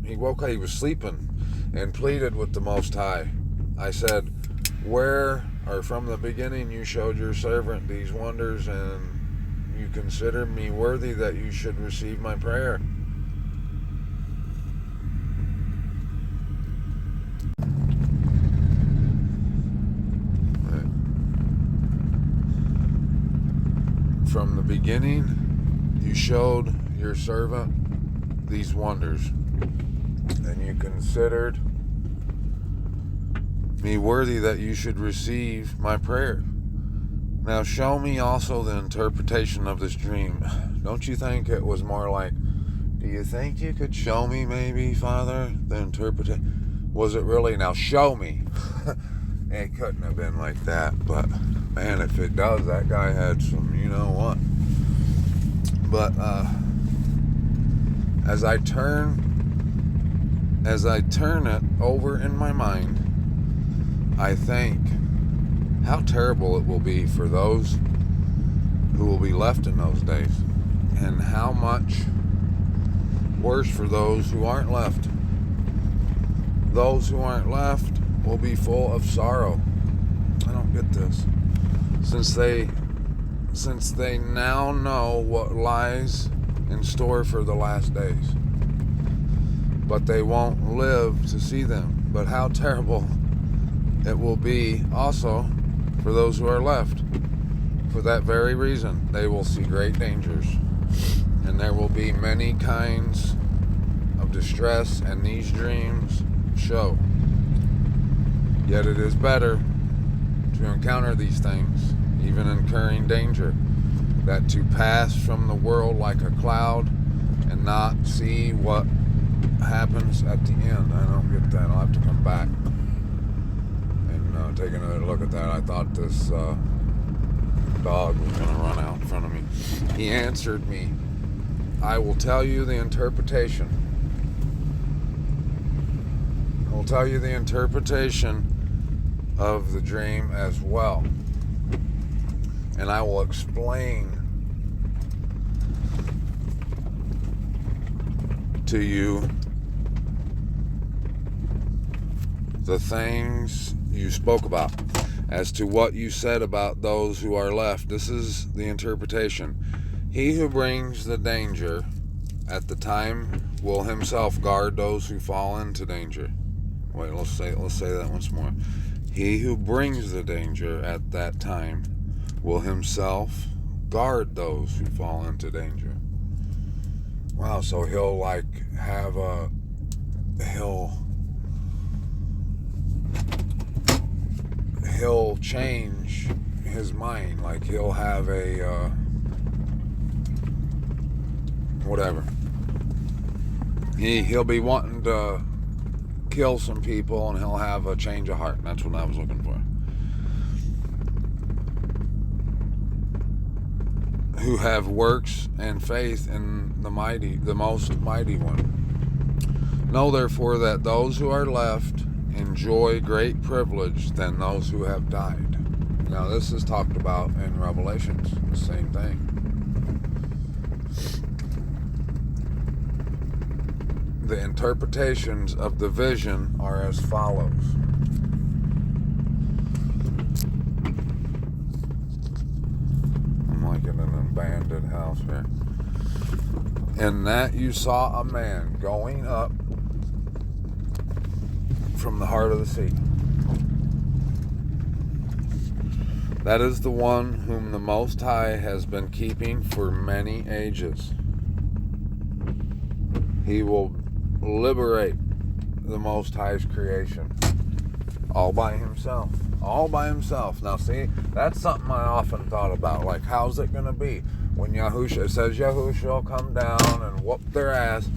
He woke up, he was sleeping, and pleaded with the Most High. I said, from the beginning you showed your servant these wonders, and you consider me worthy that you should receive my prayer. from the beginning you showed your servant these wonders, and you considered me worthy that you should receive my prayer. Now show me also the interpretation of this dream. Don't you think it was more like, do you think you could show me maybe, Father, the interpretation? Was it really, now show me? It couldn't have been like that, but man, if it does, that guy had some, you know what. But as I turn it over in my mind, I think how terrible it will be for those who will be left in those days, and how much worse for those who aren't left. Those who aren't left will be full of sorrow. I don't get this. Since they now know what lies in store for the last days, but they won't live to see them. But how terrible it will be also for those who are left. For that very reason, they will see great dangers, and there will be many kinds of distress, and these dreams show. Yet it is better to encounter these things, even incurring danger, that to pass from the world like a cloud and not see what happens at the end. I don't get that. I'll have to come back and take another look at that. I thought this dog was going to run out in front of me. He answered me, I will tell you the interpretation. I will tell you the interpretation of the dream as well. And I will explain to you the things you spoke about, as to what you said about those who are left. This is the interpretation. He who brings the danger at the time will himself guard those who fall into danger. Wait, let's say that once more. He who brings the danger at that time will himself guard those who fall into danger. Wow, so he'll he'll change his mind, like he'll have a whatever. He'll be wanting to kill some people, and he'll have a change of heart. That's what I was looking for. Who have works and faith in the most mighty one. Know therefore that those who are left enjoy great privilege than those who have died. Now this is talked about in Revelations, the same thing. The interpretations of the vision are as follows. I'm like in an abandoned house here. In that you saw a man going up from the heart of the sea. That is the one whom the Most High has been keeping for many ages. He will liberate the Most High's creation all by himself. All by himself. Now see, that's something I often thought about. Like, how's it going to be when Yahushua, it says Yahushua will come down and whoop their ass.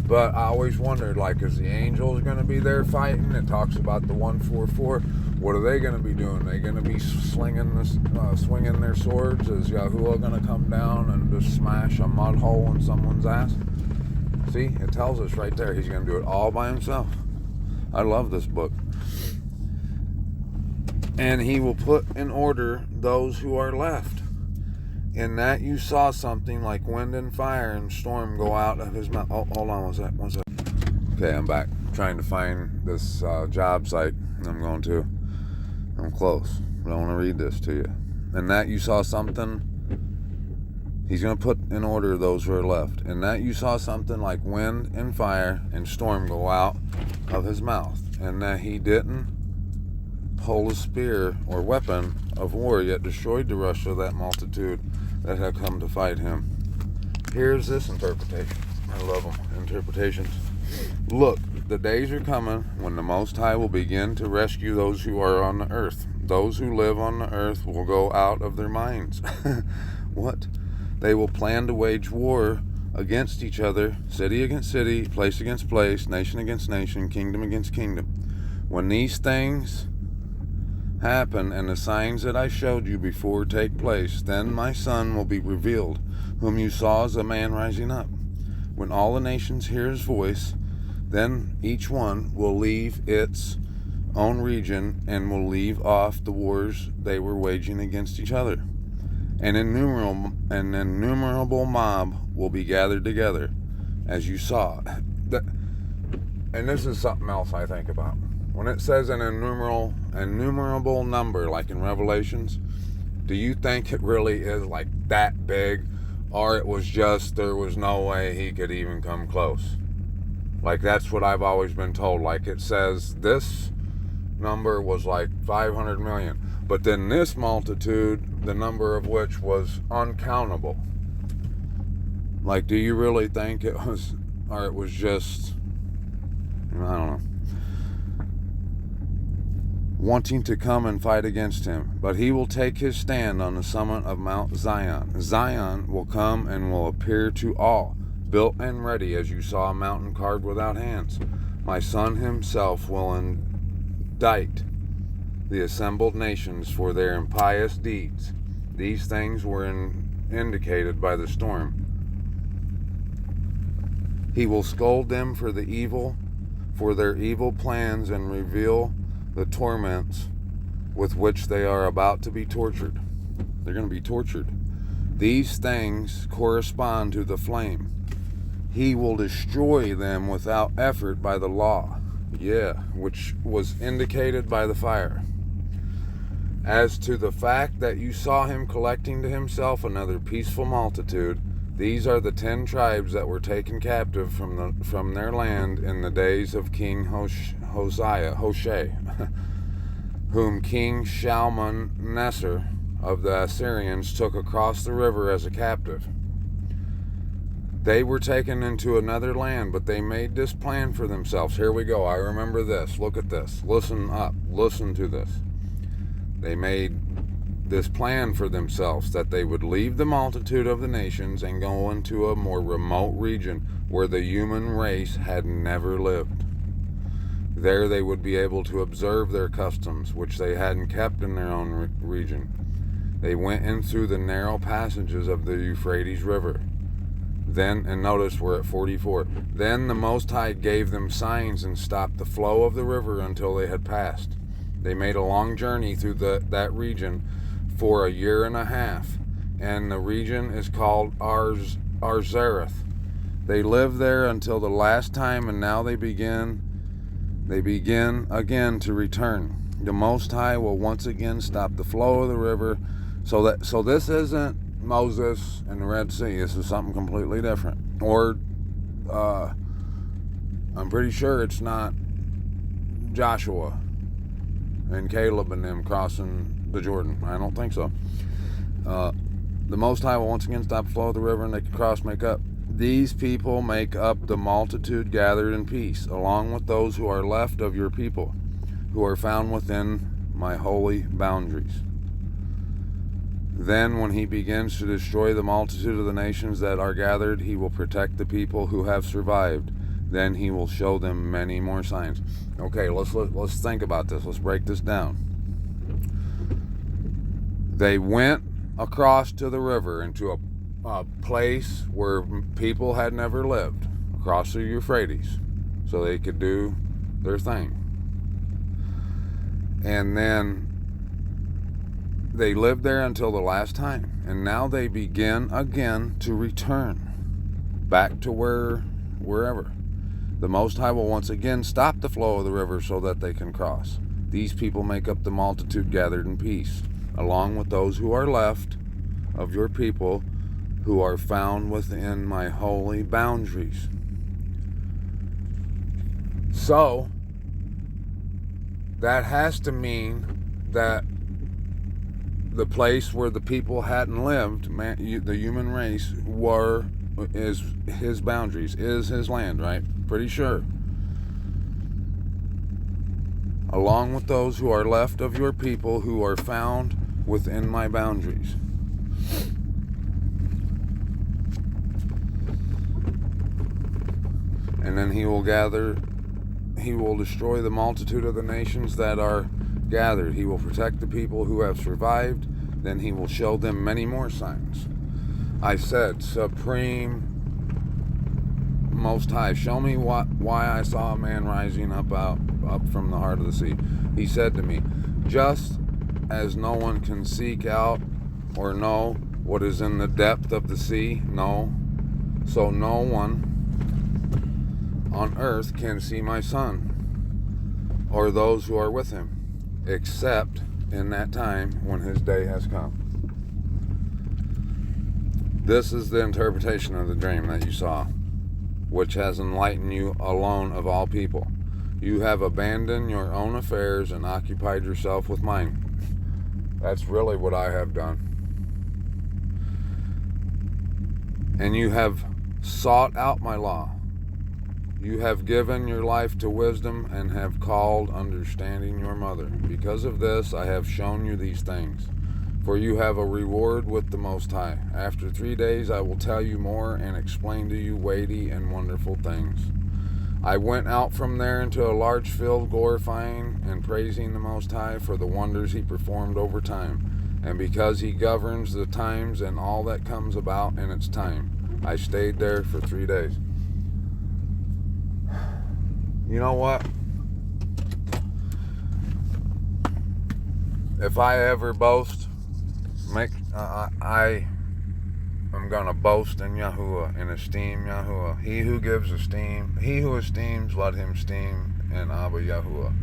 But I always wondered, like, is the angels going to be there fighting? It talks about the 144. What are they going to be doing? Are they going to be swinging their swords? Is Yahuwah going to come down and just smash a mud hole in someone's ass? See, it tells us right there. He's going to do it all by himself. I love this book. And he will put in order those who are left. In that you saw something like wind and fire and storm go out of his mouth. Oh, hold on one sec. Okay, I'm back. I'm trying to find this job site I'm close, but I want to read this to you. And that you saw something, he's going to put in order those who are left. And that you saw something like wind and fire and storm go out of his mouth. And that he didn't pull a spear or weapon of war, yet destroyed to Russia that multitude that had come to fight him. Here's this interpretation. I love them, interpretations. Look, the days are coming when the Most High will begin to rescue those who are on the earth. Those who live on the earth will go out of their minds. What? They will plan to wage war against each other, city against city, place against place, nation against nation, kingdom against kingdom. When these things happen and the signs that I showed you before take place, then my Son will be revealed, whom you saw as a man rising up. When all the nations hear his voice, then each one will leave its own region and will leave off the wars they were waging against each other. An innumerable mob will be gathered together, as you saw. And this is something else I think about. When it says an innumerable number, like in Revelations, do you think it really is like that big? Or it was just, there was no way he could even come close? Like, that's what I've always been told. Like, it says this number was like 500 million. But then this multitude, the number of which was uncountable. Like, do you really think it was, or it was just, I don't know, wanting to come and fight against him? But he will take his stand on the summit of Mount Zion. Zion will come and will appear to all, built and ready, as you saw a mountain carved without hands. My Son himself will indict the assembled nations for their impious deeds. These things were indicated by the storm. He will scold them for their evil plans, and reveal the torments with which they are about to be tortured. They're going to be tortured. These things correspond to the flame. He will destroy them without effort by the law, which was indicated by the fire. As to the fact that you saw him collecting to himself another peaceful multitude, these are the 10 tribes that were taken captive from their land in the days of King Hoshea, whom King Shalmaneser of the Assyrians took across the river as a captive. They were taken into another land, but they made this plan for themselves. Here we go. I remember this. Look at this. Listen up. Listen to this. They made this plan for themselves, that they would leave the multitude of the nations and go into a more remote region where the human race had never lived. There they would be able to observe their customs, which they hadn't kept in their own region. They went in through the narrow passages of the Euphrates River. Then, and notice we're at 44, then the Most High gave them signs and stopped the flow of the river until they had passed. They made a long journey through that region for a year and a half, and the region is called Arzareth. They lived there until the last time, and now they begin again to return. The Most High will once again stop the flow of the river, so this isn't Moses and the Red Sea. This is something completely different. Or I'm pretty sure it's not Joshua and Caleb and them crossing the Jordan. I don't think so. The Most High will once again stop the flow of the river, and they can cross, make up. These people make up the multitude gathered in peace, along with those who are left of your people, who are found within my holy boundaries. Then when he begins to destroy the multitude of the nations that are gathered, he will protect the people who have survived. Then he will show them many more signs. Okay, let's think about this. Let's break this down. They went across to the river into a place where people had never lived, across the Euphrates, so they could do their thing. And then they lived there until the last time, and now they begin again to return back to wherever. The Most High will once again stop the flow of the river so that they can cross. These people make up the multitude gathered in peace, along with those who are left of your people, who are found within my holy boundaries. So, that has to mean that the place where the people hadn't lived, the human race, is his boundaries, is his land, right? Pretty sure. Along with those who are left of your people who are found within my boundaries. And then he will destroy the multitude of the nations that are gathered. He will protect the people who have survived. Then he will show them many more signs. I said, Supreme Most High, show me why I saw a man rising up from the heart of the sea. He said to me, just as no one can seek out or know what is in the depth of the sea, so no one on earth can see my Son or those who are with him, except in that time when his day has come. This is the interpretation of the dream that you saw, which has enlightened you alone of all people. You have abandoned your own affairs and occupied yourself with mine. That's really what I have done. And you have sought out my law. You have given your life to wisdom and have called understanding your mother. Because of this, I have shown you these things. For you have a reward with the Most High. After 3 days, I will tell you more and explain to you weighty and wonderful things. I went out from there into a large field, glorifying and praising the Most High for the wonders he performed over time. And because he governs the times and all that comes about in its time, I stayed there for 3 days. You know what? If I ever boast, I am going to boast in Yahuwah and esteem Yahuwah. He who gives esteem, he who esteems, let him esteem in Abba Yahuwah.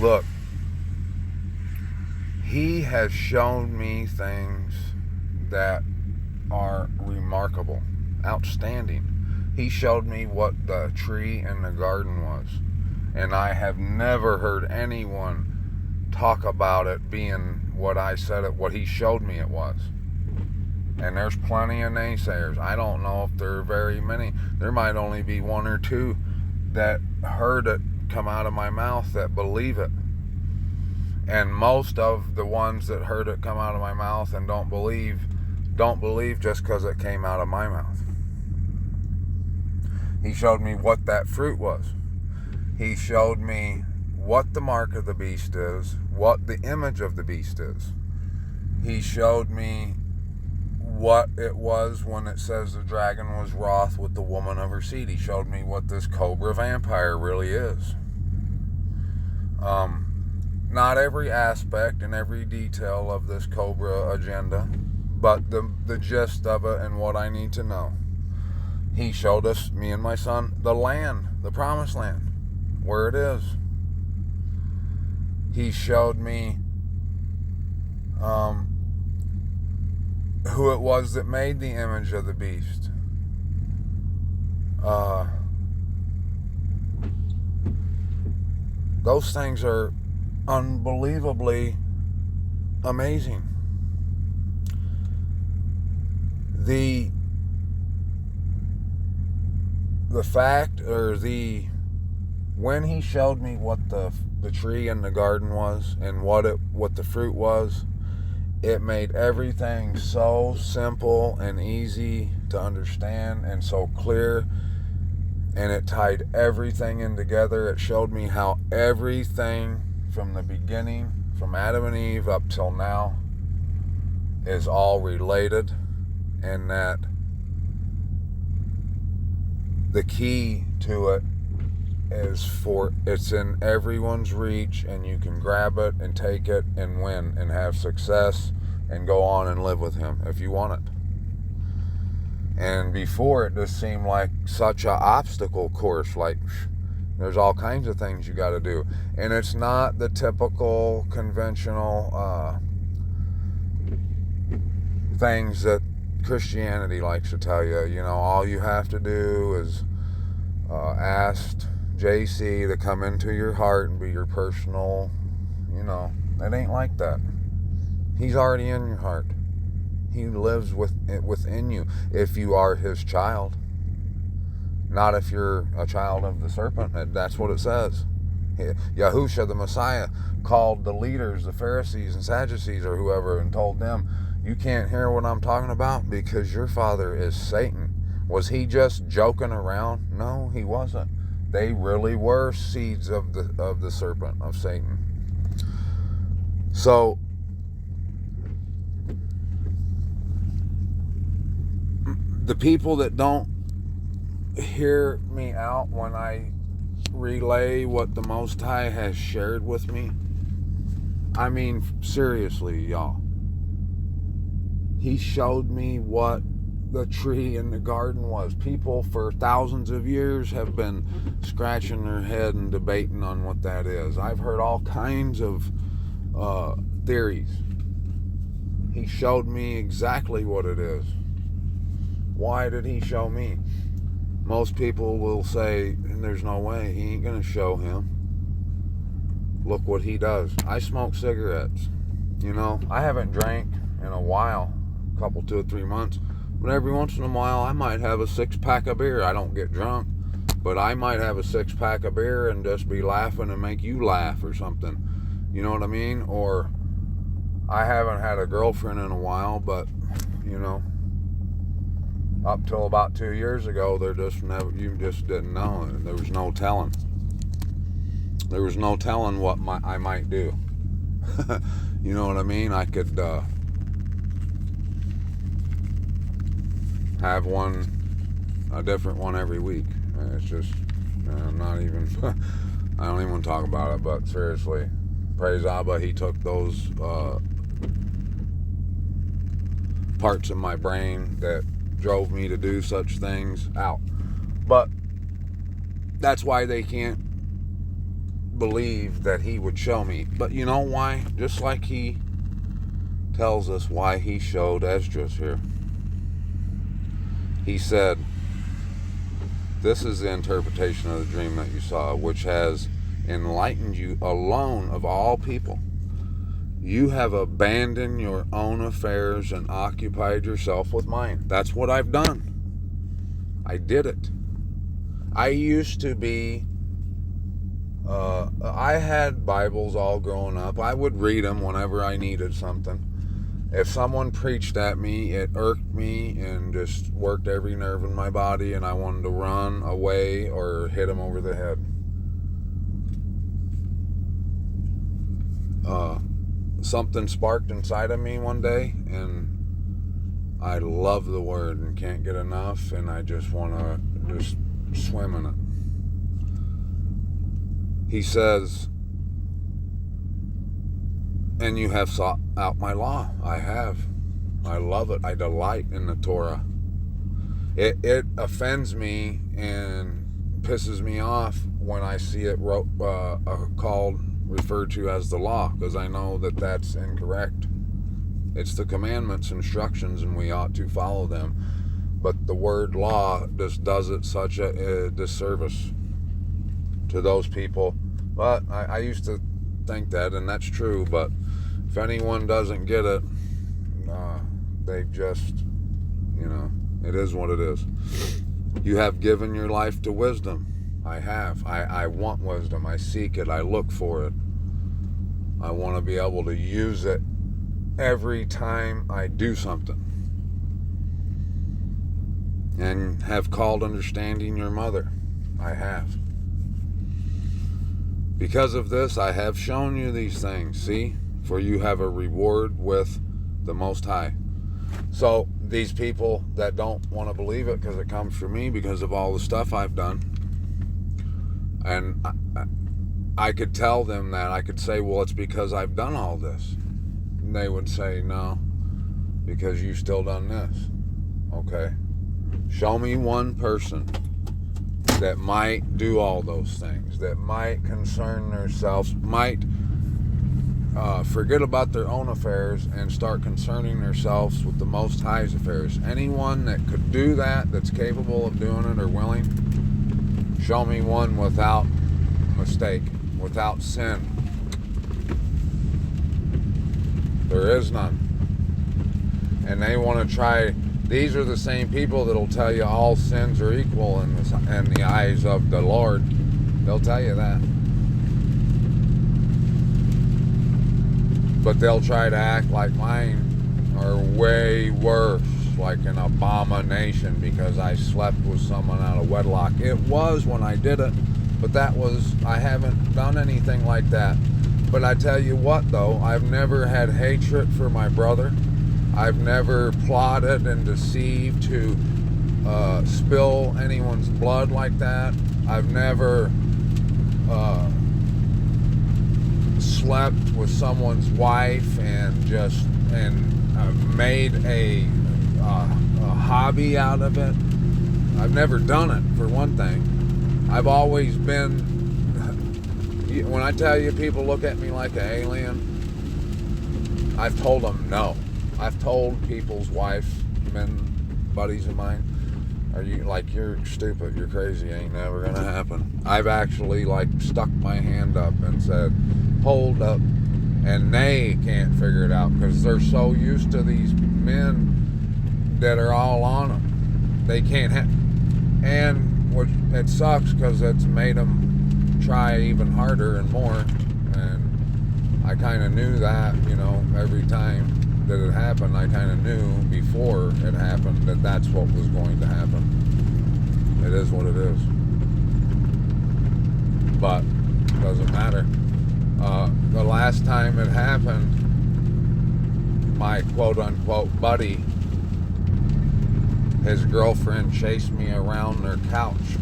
Look, he has shown me things that are remarkable, outstanding. He showed me what the tree in the garden was. And I have never heard anyone talk about it being what I said it, what he showed me it was. And there's plenty of naysayers. I don't know if there are very many. There might only be one or two that heard it come out of my mouth that believe it. And most of the ones that heard it come out of my mouth and don't believe just because it came out of my mouth. He showed me what that fruit was. He showed me what the mark of the beast is, what the image of the beast is. He showed me what it was when it says the dragon was wroth with the woman of her seed. He showed me what this cobra vampire really is. Not every aspect and every detail of this cobra agenda, but the gist of it and what I need to know. He showed us, me and my son, the land, the promised land, where it is. He showed me who it was that made the image of the beast. Those things are unbelievably amazing. The fact, or when he showed me what the tree in the garden was and what the fruit was, it made everything so simple and easy to understand and so clear, and it tied everything in together. It showed me how everything from the beginning, from Adam and Eve up till now, is all related, and that the key to it it's in everyone's reach, and you can grab it and take it and win and have success and go on and live with him if you want it. And before, it just seemed like such an obstacle course, like there's all kinds of things you got to do, and it's not the typical conventional things that Christianity likes to tell you. You know, all you have to do is ask JC to come into your heart and be your personal, it ain't like that. He's already in your heart. He lives within you if you are his child. Not if you're a child of the serpent. That's what it says. Yahusha, the Messiah, called the leaders, the Pharisees and Sadducees or whoever, and told them, you can't hear what I'm talking about because your father is Satan. Was he just joking around? No, he wasn't. They really were seeds of the serpent, of Satan. So, the people that don't hear me out when I relay what the Most High has shared with me, I mean, seriously, y'all. He showed me what the tree in the garden was. People for thousands of years have been scratching their head and debating on what that is. I've heard all kinds of theories. He showed me exactly what it is. Why did he show me? Most people will say, there's no way, he ain't gonna show him. Look what he does. I smoke cigarettes. I haven't drank in a while, a couple, 2 or 3 months. But every once in a while, I might have a 6-pack of beer. I don't get drunk, but I might have a 6-pack of beer and just be laughing and make you laugh or something. You know what I mean? Or I haven't had a girlfriend in a while, but, up till about 2 years ago, you just didn't know. There was no telling. There was no telling what I might do. You know what I mean? I could have a different one every week. It's just, I'm not even, I don't even want to talk about it, but seriously, praise Abba, he took those parts of my brain that drove me to do such things out. But that's why they can't believe that he would show me. But you know why? Just like he tells us why he showed Esdras here. He said, this is the interpretation of the dream that you saw, which has enlightened you alone of all people. You have abandoned your own affairs and occupied yourself with mine. That's what I've done. I did it. I used to be, I had Bibles all growing up. I would read them whenever I needed something. If someone preached at me, it irked me and just worked every nerve in my body, and I wanted to run away or hit them over the head. Something sparked inside of me one day, and I love the word and can't get enough, and I just want to just swim in it. He says, and you have sought out my law. I have. I love it. I delight in the Torah. It offends me and pisses me off when I see it referred to as the law, because I know that that's incorrect. It's the commandments, instructions, and we ought to follow them. But the word law just does it such a disservice to those people. But I used to think that, and that's true, but if anyone doesn't get it, they've just, it is what it is. You have given your life to wisdom. I have. I want wisdom. I seek it. I look for it. I want to be able to use it every time I do something. And have called understanding your mother. I have. Because of this, I have shown you these things. See? For you have a reward with the Most High. So, these people that don't want to believe it because it comes from me because of all the stuff I've done, and I could tell them that. I could say, well, it's because I've done all this. And they would say, no, because you've still done this. Okay. Show me one person that might do all those things, that might concern themselves, might forget about their own affairs and start concerning themselves with the Most High's affairs. Anyone that could do that, that's capable of doing it or willing, Show me one without mistake, without sin. There is none. And they want to try. These are the same people that'll tell you all sins are equal in the eyes of the Lord. They'll tell you that. But they'll try to act like mine are way worse, like an abomination because I slept with someone out of wedlock. It was when I did it, but I haven't done anything like that. But I tell you what, though, I've never had hatred for my brother. I've never plotted and deceived to spill anyone's blood like that. I've never slept with someone's wife and made a hobby out of it. I've never done it, for one thing. I've always been, when I tell you people look at me like an alien, I've told them no. I've told people's wives, men, buddies of mine, you're stupid, you're crazy, ain't never gonna happen. I've actually stuck my hand up and said, hold up, and they can't figure it out because they're so used to these men that are all on them. They can't and it sucks because it's made them try even harder and more, and I kind of knew that, every time that it happened, I kind of knew before it happened that that's what was going to happen. It is what it is. But it doesn't matter. The last time it happened, my quote-unquote buddy, his girlfriend chased me around their couch.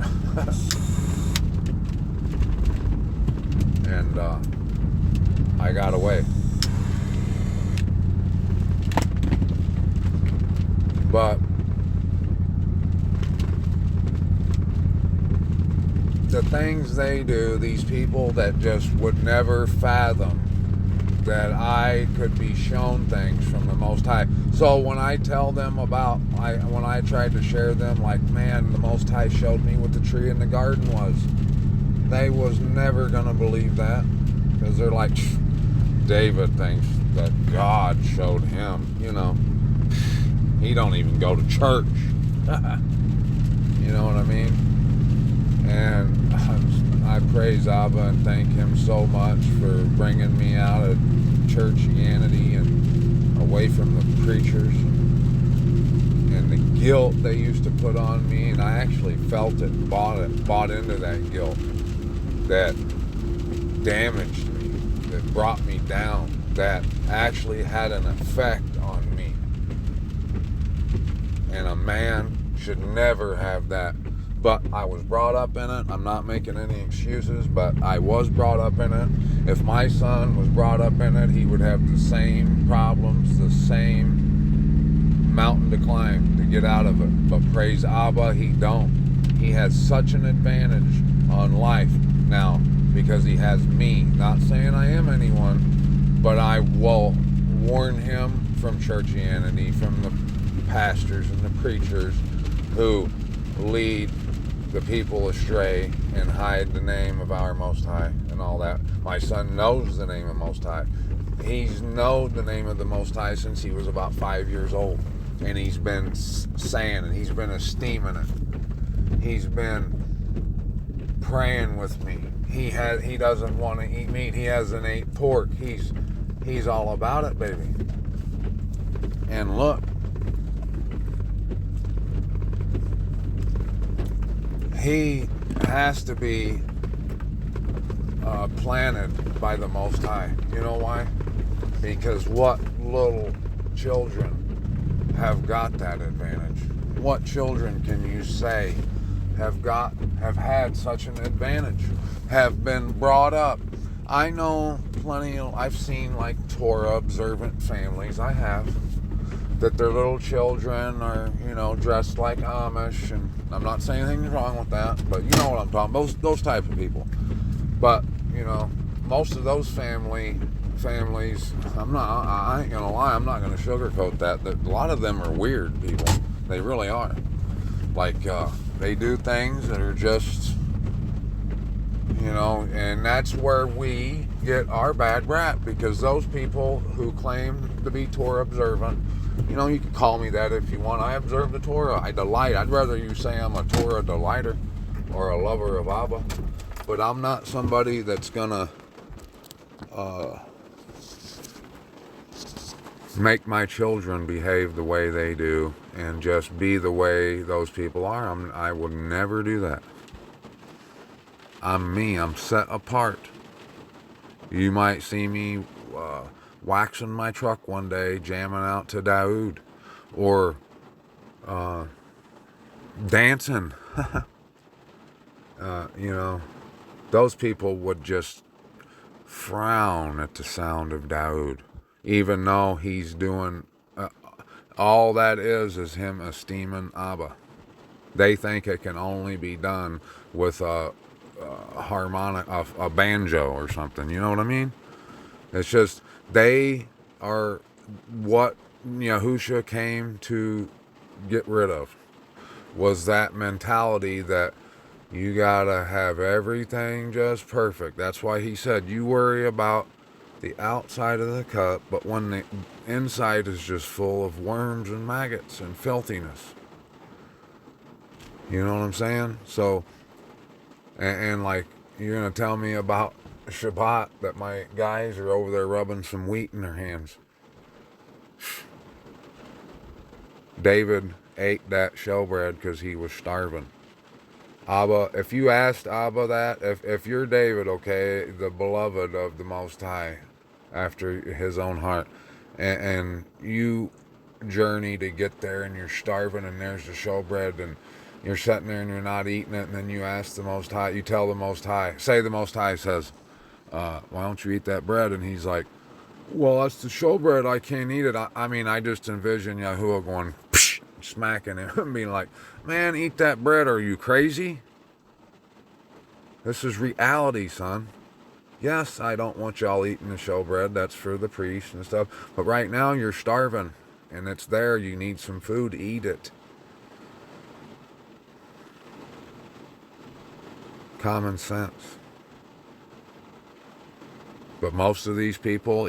And I got away. But the things they do, these people that just would never fathom that I could be shown things from the Most High. So when I tell them when I tried to share them, man, the Most High showed me what the tree in the garden was. They was never going to believe that. Because they're like, David thinks that God showed him, He don't even go to church. You know what I mean? And I praise Abba and thank him so much for bringing me out of churchianity and away from the preachers and the guilt they used to put on me. And I actually felt it, bought into that guilt that damaged me, that brought me down, that actually had an effect on me. And a man should never have that. But I was brought up in it. I'm not making any excuses, but I was brought up in it. If my son was brought up in it, he would have the same problems, the same mountain to climb to get out of it. But praise Abba, he don't. He has such an advantage on life now because he has me. Not saying I am anyone, but I will warn him from churchianity, from the pastors and the preachers who lead the people astray and hide the name of our Most High and all that. My son knows the name of Most High. He's known the name of the Most High since he was about 5 years old. And he's been saying it. He's been esteeming it. He's been praying with me. He doesn't want to eat meat. He hasn't ate pork. He's all about it, baby. And look, he has to be planted by the Most High. You know why? Because what little children have got that advantage? What children can you say have had such an advantage? Have been brought up? I know plenty of, I've seen Torah observant families, I have, that their little children are, dressed like Amish, and I'm not saying anything's wrong with that, but you know what I'm talking about, those type of people. But, most of those families, I ain't gonna lie, I'm not gonna sugarcoat that a lot of them are weird people. They really are. They do things that are just You know, and that's where we get our bad rap, because those people who claim to be Torah observant, you know, you can call me that if you want. I observe the Torah. I delight. I'd rather you say I'm a Torah delighter or a lover of Abba, but I'm not somebody that's gonna make my children behave the way they do and just be the way those people are. I would never do that. I'm me. I'm set apart. You might see me waxing my truck one day, jamming out to Daoud, or dancing. You know, those people would just frown at the sound of Daoud, even though he's doing all that is him esteeming Abba. They think it can only be done with a harmonic, a banjo or something. You know what I mean? It's just they are what Yahusha came to get rid of, was that mentality that you gotta have everything just perfect. That's why he said you worry about the outside of the cup, but when the inside is just full of worms and maggots and filthiness. You know what I'm saying? So, and like, you're gonna tell me about Shabbat that my guys are over there rubbing some wheat in their hands. David ate that showbread because he was starving. Abba, if you asked Abba that, if you're David, okay, the beloved of the Most High, after his own heart, and you journey to get there and you're starving and there's the showbread and you're sitting there and you're not eating it, and then you ask the Most High, you tell the Most High, say the Most High says, why don't you eat that bread? And he's like, well, that's the showbread, I can't eat it. I mean, I just envision Yahuwah going, psh, smacking him and being like, man, eat that bread, are you crazy? This is reality, son. Yes, I don't want y'all eating the showbread, that's for the priests and stuff, but right now you're starving, and it's there, you need some food, eat it. Common sense. But most of these people,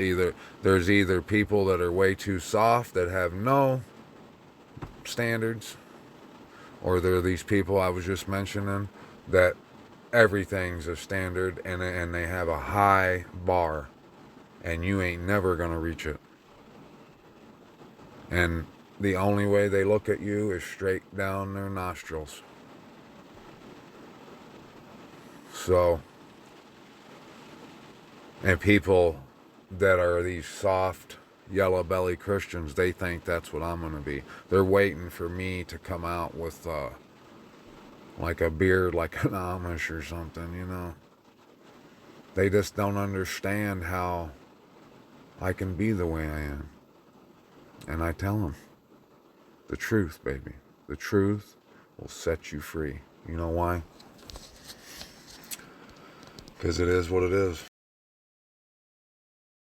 there's either people that are way too soft that have no standards, or there are these people I was just mentioning that everything's a standard and they have a high bar and you ain't never gonna reach it. And the only way they look at you is straight down their nostrils. So, and people that are these soft, yellow belly Christians, they think that's what I'm going to be. They're waiting for me to come out with like a beard like an Amish or something, you know. They just don't understand how I can be the way I am. And I tell them, the truth, baby. The truth will set you free. You know why? Because it is what it is.